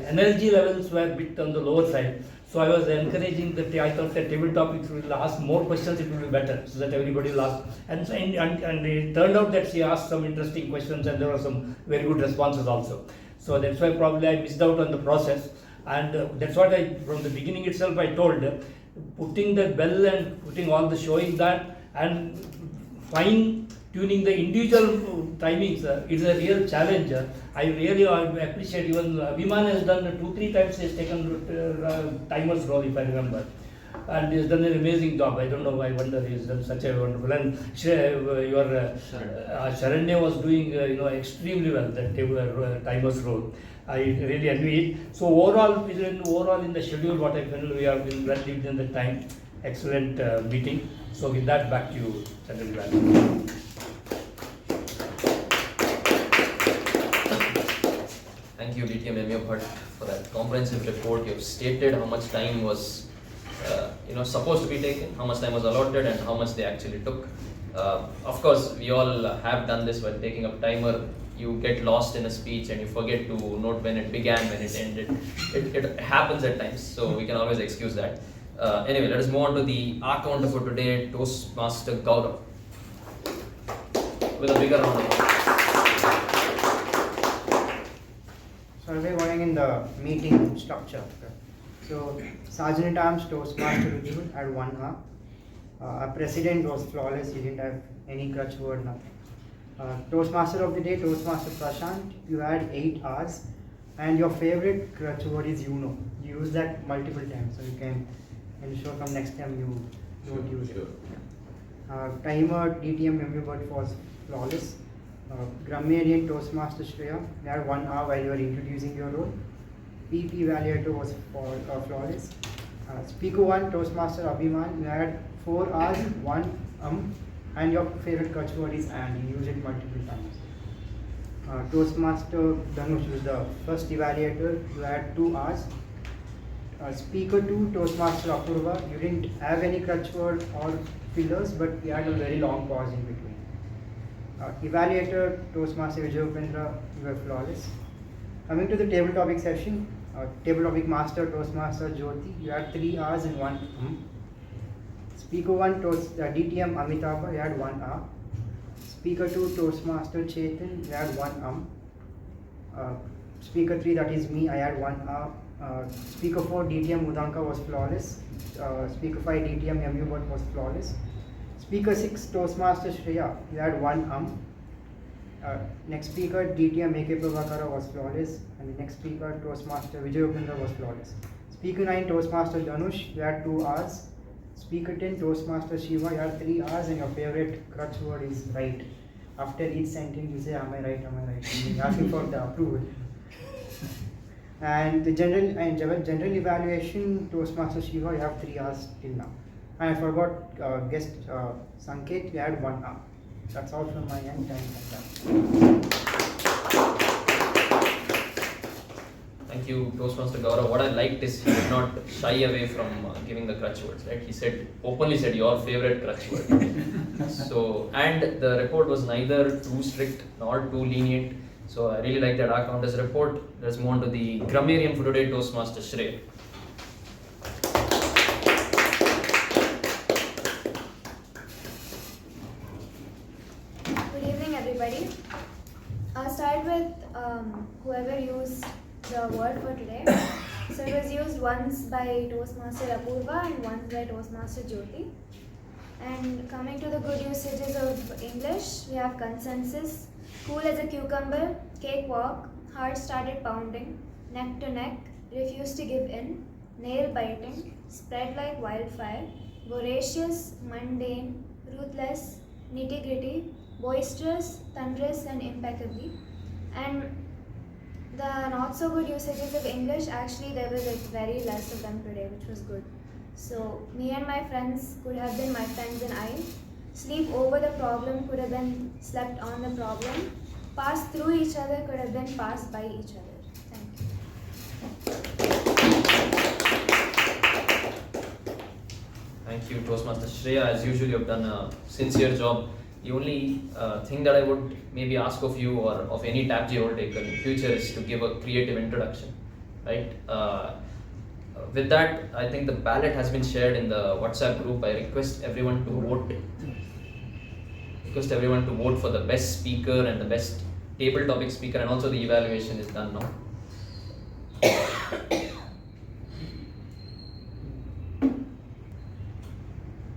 energy levels were a bit on the lower side. So I was encouraging that I thought that table topics will ask more questions, it will be better, so that everybody will ask. And it turned out that she asked some interesting questions and there were some very good responses also. So that's why probably I missed out on the process, and that's what from the beginning itself I told, putting the bell and putting all the showing that and fine tuning the individual timings is a real challenge. I really appreciate, even Abhimaan has done 2-3 times, he has taken timer's role, if I remember. And he has done an amazing job. I don't know, I wonder he has done such a wonderful. And Sharanya was doing extremely well, that timer's role. I really envy it. So overall in the schedule, what I feel, we have been well within the time. Excellent meeting. So with that, back to you, Chetan. Thank you, DTM U Bhat, for that comprehensive report. You have stated how much time was supposed to be taken, how much time was allotted, and how much they actually took. Of course, we all have done this while taking up timer. You get lost in a speech and you forget to note when it began, when it ended. It happens at times, so we can always excuse that. Anyway, let us move on to our counter for today, Toastmaster Gaurav. With a bigger round of applause. So we're going in the meeting structure. So Sergeant at Arms Toastmaster Ujwal had 1 hour. Our president was flawless, he didn't have any crutch word, nothing. Toastmaster of the day, Toastmaster Prashanth, you had 8 hours. And your favorite crutch word is you. You use that multiple times, so you can ensure from next time you don't use it. Timer DTM U Bhat was flawless. Grammarian Toastmaster Shreya, you had 1 hour while you were introducing your role. PP Evaluator was flawless. Speaker 1 Toastmaster Abhimaan, you had 4 hours, 1 and your favorite crutch word is and, you use it multiple times. Toastmaster Dhanush was the first evaluator, you had 2 hours. Speaker 2 Toastmaster Apoorva, you didn't have any crutch word or fillers, but you had a very long pause in between. Evaluator Toastmaster Vijay Upendra, you were flawless. Coming to the table topic session, table topic master Toastmaster Jyothi, you had 3 hours and 1 Speaker 1 DTM Amitabha, you had 1 hour. Speaker 2 Toastmaster Chetan, you had 1 Speaker 3, that is me, I had 1 hour. Speaker 4 DTM Udanka was flawless. Speaker 5 DTM U Bhat was flawless. Speaker 6 Toastmaster Shreya, you had 1 next speaker DTM K Prabhakara was flawless, and the next speaker Toastmaster Vijay Upendra was flawless. Speaker 9 Toastmaster Dhanush, you had 2 hours. Speaker 10 Toastmaster Shiva, you had 3 hours, and your favorite crutch word is right. After each sentence you say am I right, and you're asking for the approval. And the general evaluation Toastmaster Shiva, you have 3 hours till now. And I forgot guest Sanketh, you had 1 hour. That's all from my end. Thank you. Thank you, Toastmaster Gaurav. What I liked is he did not shy away from giving the crutch words, right? He openly said your favorite crutch word. So, and the report was neither too strict nor too lenient. So I really like that Countess report. Let's move on to the grammarian for today, Toastmaster Shreya. Good evening, everybody. I'll start with whoever used the word for today. So it was used once by Toastmaster Apoorva and once by Toastmaster Jyothi. And coming to the good usages of English, we have consensus, cool as a cucumber, cakewalk, heart started pounding, neck to neck, refuse to give in, nail biting, spread like wildfire, voracious, mundane, ruthless, nitty gritty, boisterous, thunderous, and impeccably. And the not so good usages of English, actually there was very less of them today, which was good. So me and my friends could have been my friends and I. Sleep over the problem could have been slept on the problem. Pass through each other could have been passed by each other. Thank you. Thank you, Toastmaster Shreya. As usual, you have done a sincere job. The only thing that I would maybe ask of you or of any TAPG role taker in future is to give a creative introduction, right? With that, I think the ballot has been shared in the WhatsApp group. I request everyone to vote. For the best speaker and the best table topic speaker, and also the evaluation is done now.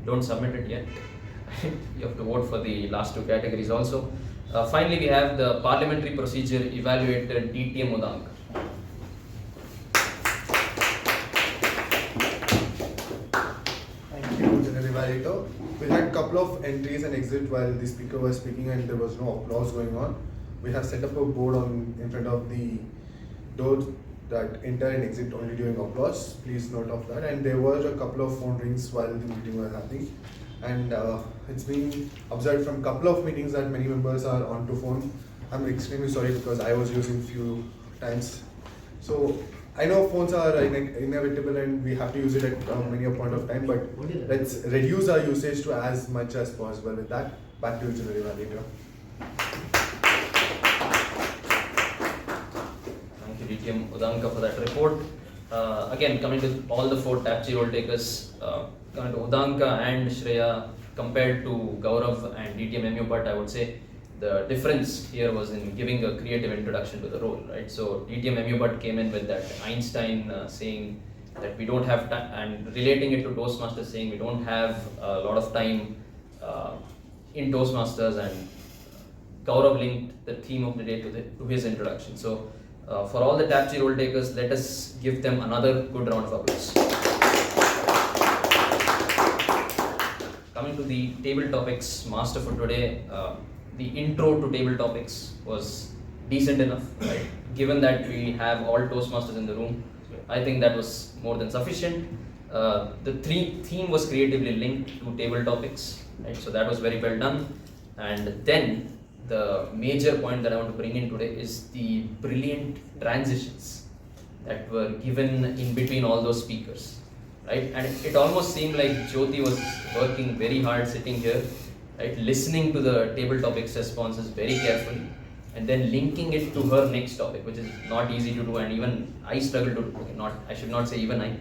Don't submit it yet. You have to vote for the last two categories also. Finally, we have the parliamentary procedure evaluator DTM Udanka. Thank you, General Evaluator. We had a couple of entries and exit while the speaker was speaking and there was no applause going on. We have set up a board in front of the doors that enter and exit only during applause. Please note of that. And there were a couple of phone rings while the meeting was happening. And it's been observed from a couple of meetings that many members are onto phone. I'm extremely sorry because I was using few times. So I know phones are inevitable and we have to use it at many a point of time, but let's reduce our usage to as much as possible. With that, back to you, General Evaluator. Thank you, DTM Udanka, for that report. Again, coming to all the four TAPG role takers, coming to Udanka and Shreya, compared to Gaurav and DTM U Bhat, I would say the difference here was in giving a creative introduction to the role, right? So DTM U Bhat came in with that Einstein saying that we don't have time, and relating it to Toastmasters saying we don't have a lot of time in Toastmasters, and Gaurav linked the theme of the day to his introduction. So for all the TAPG role takers, let us give them another good round of applause. Coming to the table topics master for today, the intro to table topics was decent enough, right? Given that we have all Toastmasters in the room, I think that was more than sufficient. The theme was creatively linked to table topics, right? So that was very well done. And then the major point that I want to bring in today is the brilliant transitions that were given in between all those speakers, right? And it almost seemed like Jyothi was working very hard sitting here, right, listening to the table topics responses very carefully and then linking it to her next topic, which is not easy to do, and even I struggle to do. I should not say even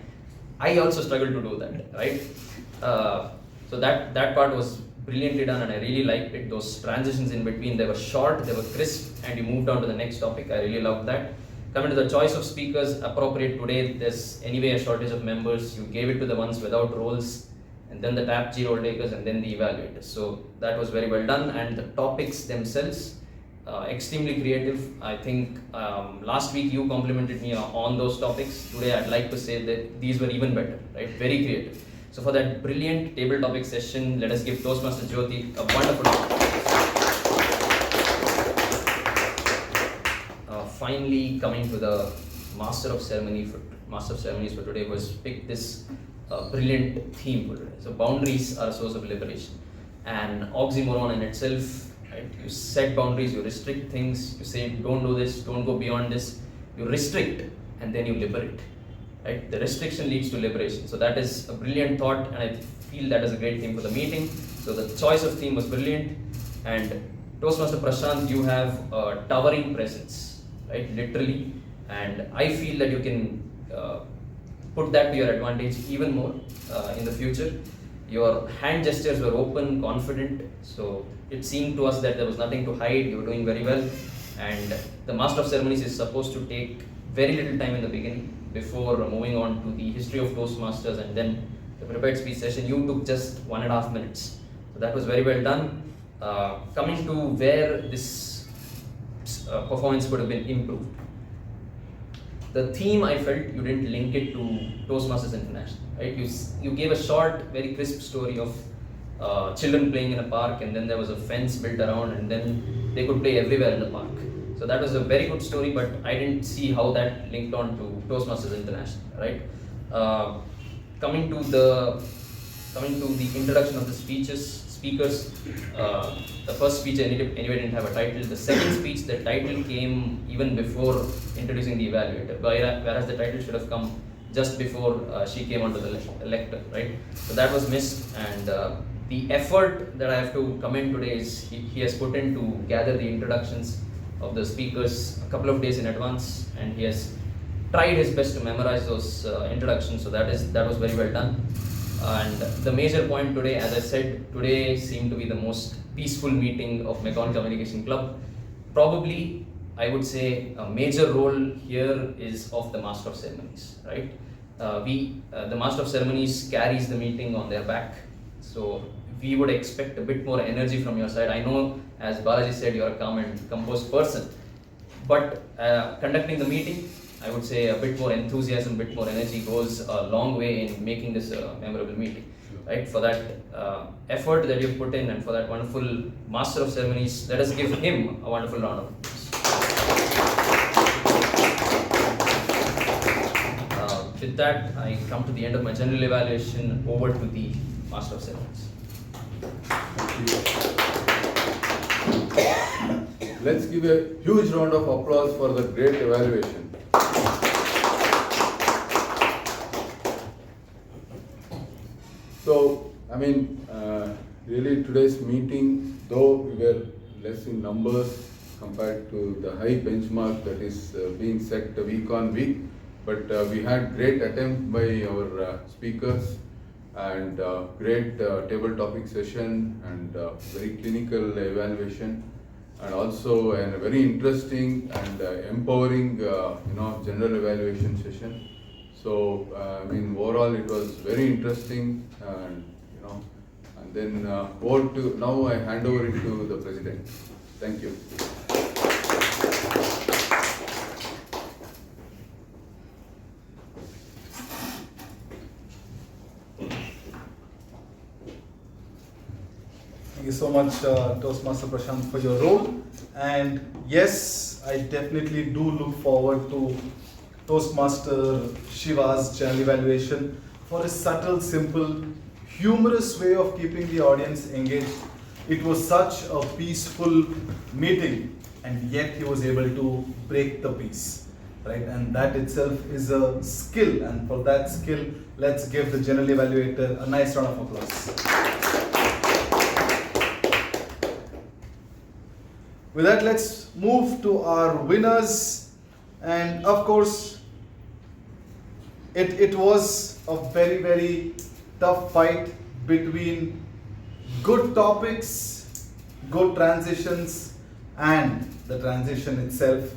I also struggle to do that, right? So that part was brilliantly done and I really liked it. Those transitions in between, they were short, they were crisp, and you moved on to the next topic. I really loved that. Coming to the choice of speakers, appropriate today, there's anyway a shortage of members. You gave it to the ones without roles, and then the TAPG role takers, and then the evaluators. So that was very well done, and the topics themselves, extremely creative. I think last week you complimented me on those topics. Today I'd like to say that these were even better, right? Very creative. So for that brilliant table topic session, let us give Toastmaster Jyothi a wonderful round. Finally, coming to the Master of Ceremonies for today, was picked this brilliant theme for today. So boundaries are a source of liberation. an oxymoron in itself. Right? You set boundaries, you restrict things, you say don't do this, don't go beyond this. You restrict and then you liberate. Right? The restriction leads to liberation. So that is a brilliant thought, and I feel that is a great theme for the meeting. So the choice of theme was brilliant, and Toastmaster Prashanth, you have a towering presence, right? Literally, and I feel that you can put that to your advantage even more in the future. Your hand gestures were open, confident, so it seemed to us that there was nothing to hide. You were doing very well, and the Master of Ceremonies is supposed to take very little time in the beginning before moving on to the history of Toastmasters and then the prepared speech session. You took just 1.5 minutes, so that was very well done. Coming to where this performance could have been improved. The theme, I felt you didn't link it to Toastmasters International, right? You gave a short, very crisp story of children playing in a park, and then there was a fence built around, and then they could play everywhere in the park. So that was a very good story, but I didn't see how that linked on to Toastmasters International, right? Coming to the introduction of the speakers, the first speech anyway didn't have a title. The second speech, the title came even before introducing the evaluator, whereas the title should have come just before she came onto the lectern, right? So that was missed, and the effort that I have to commend today is he has put in to gather the introductions of the speakers a couple of days in advance, and he has tried his best to memorize those introductions, so that was very well done. And the major point today, as I said, today seemed to be the most peaceful meeting of Mekong Communication Club. Probably, I would say a major role here is of the Master of Ceremonies, right? The Master of Ceremonies carries the meeting on their back, so we would expect a bit more energy from your side. I know, as Balaji said, you're a calm and composed person, but conducting the meeting, I would say a bit more enthusiasm, a bit more energy goes a long way in making this a memorable meeting, right? For that effort that you've put in and for that wonderful Master of Ceremonies, let us give him a wonderful round of applause. With that, I come to the end of my general evaluation. Over to the Master of Ceremonies. Let's give a huge round of applause for the great evaluation. So, I mean, really today's meeting, though we were less in numbers compared to the high benchmark that is being set week on week, but we had great attempt by our speakers, and great table topic session, and very clinical evaluation, and also a very interesting and empowering general evaluation session. So I mean, overall it was very interesting, and and then now I hand over it to the President. Thank you. Thank you so much, Toastmaster Prashanth, for your role. And yes, I definitely do look forward to Toastmaster Shiva's general evaluation for a subtle, simple, humorous way of keeping the audience engaged. It was such a peaceful meeting, and yet he was able to break the peace, right? And that itself is a skill, and for that skill, let's give the general evaluator a nice round of applause. With that, let's move to our winners, and of course, it was a very, very tough fight between good topics, good transitions, and the transition itself.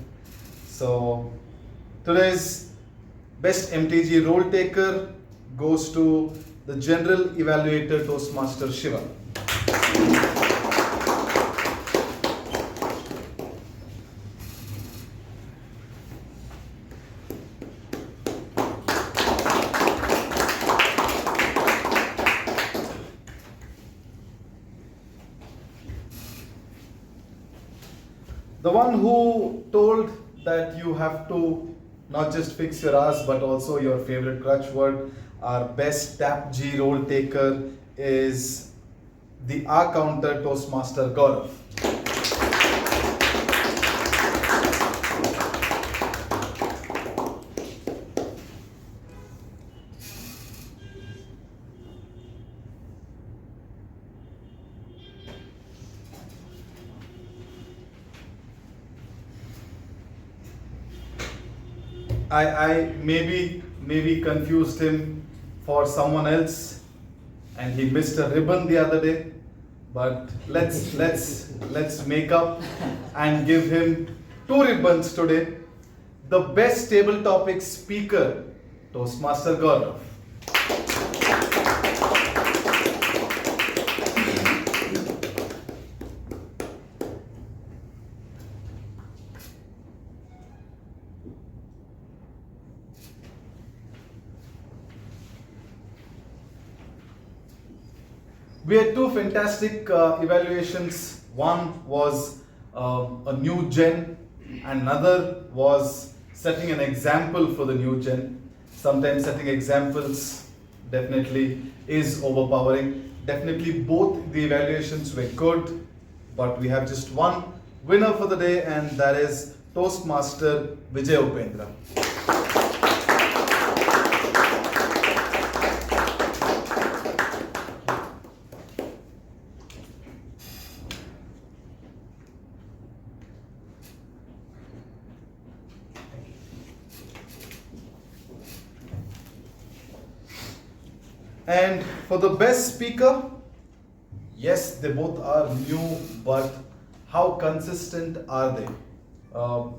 So today's best MTG role taker goes to the general evaluator Toastmaster Shiva. The one who told that you have to not just fix your ass but also your favorite crutch word, our best TAPG role taker is the R Counter Toastmaster Gaurav. I maybe confused him for someone else, and he missed a ribbon the other day. But let's make up and give him 2 ribbons today. The best table topic speaker, Toastmaster Gaurav. We had 2 fantastic evaluations. One was a new gen, and another was setting an example for the new gen. Sometimes setting examples definitely is overpowering. Definitely both the evaluations were good, but we have just one winner for the day, and that is Toastmaster Vijay Upendra. And for the best speaker, yes, they both are new, but how consistent are they?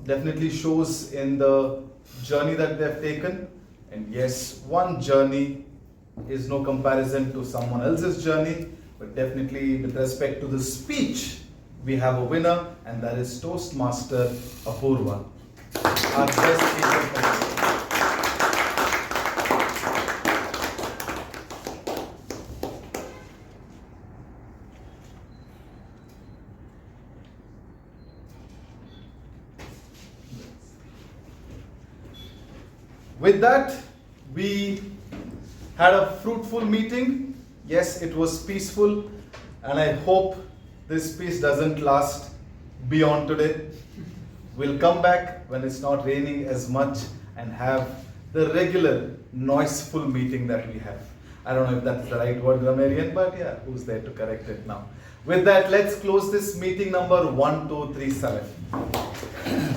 Definitely shows in the journey that they have taken. And yes, one journey is no comparison to someone else's journey, but definitely with respect to the speech, we have a winner, and that is Toastmaster Apoorva, our best speaker. With that, we had a fruitful meeting. Yes, it was peaceful, and I hope this peace doesn't last beyond today. We'll come back when it's not raining as much and have the regular noiseful meeting that we have. I don't know if that's the right word, grammarian, but yeah, who's there to correct it now? With that, let's close this meeting number 1237.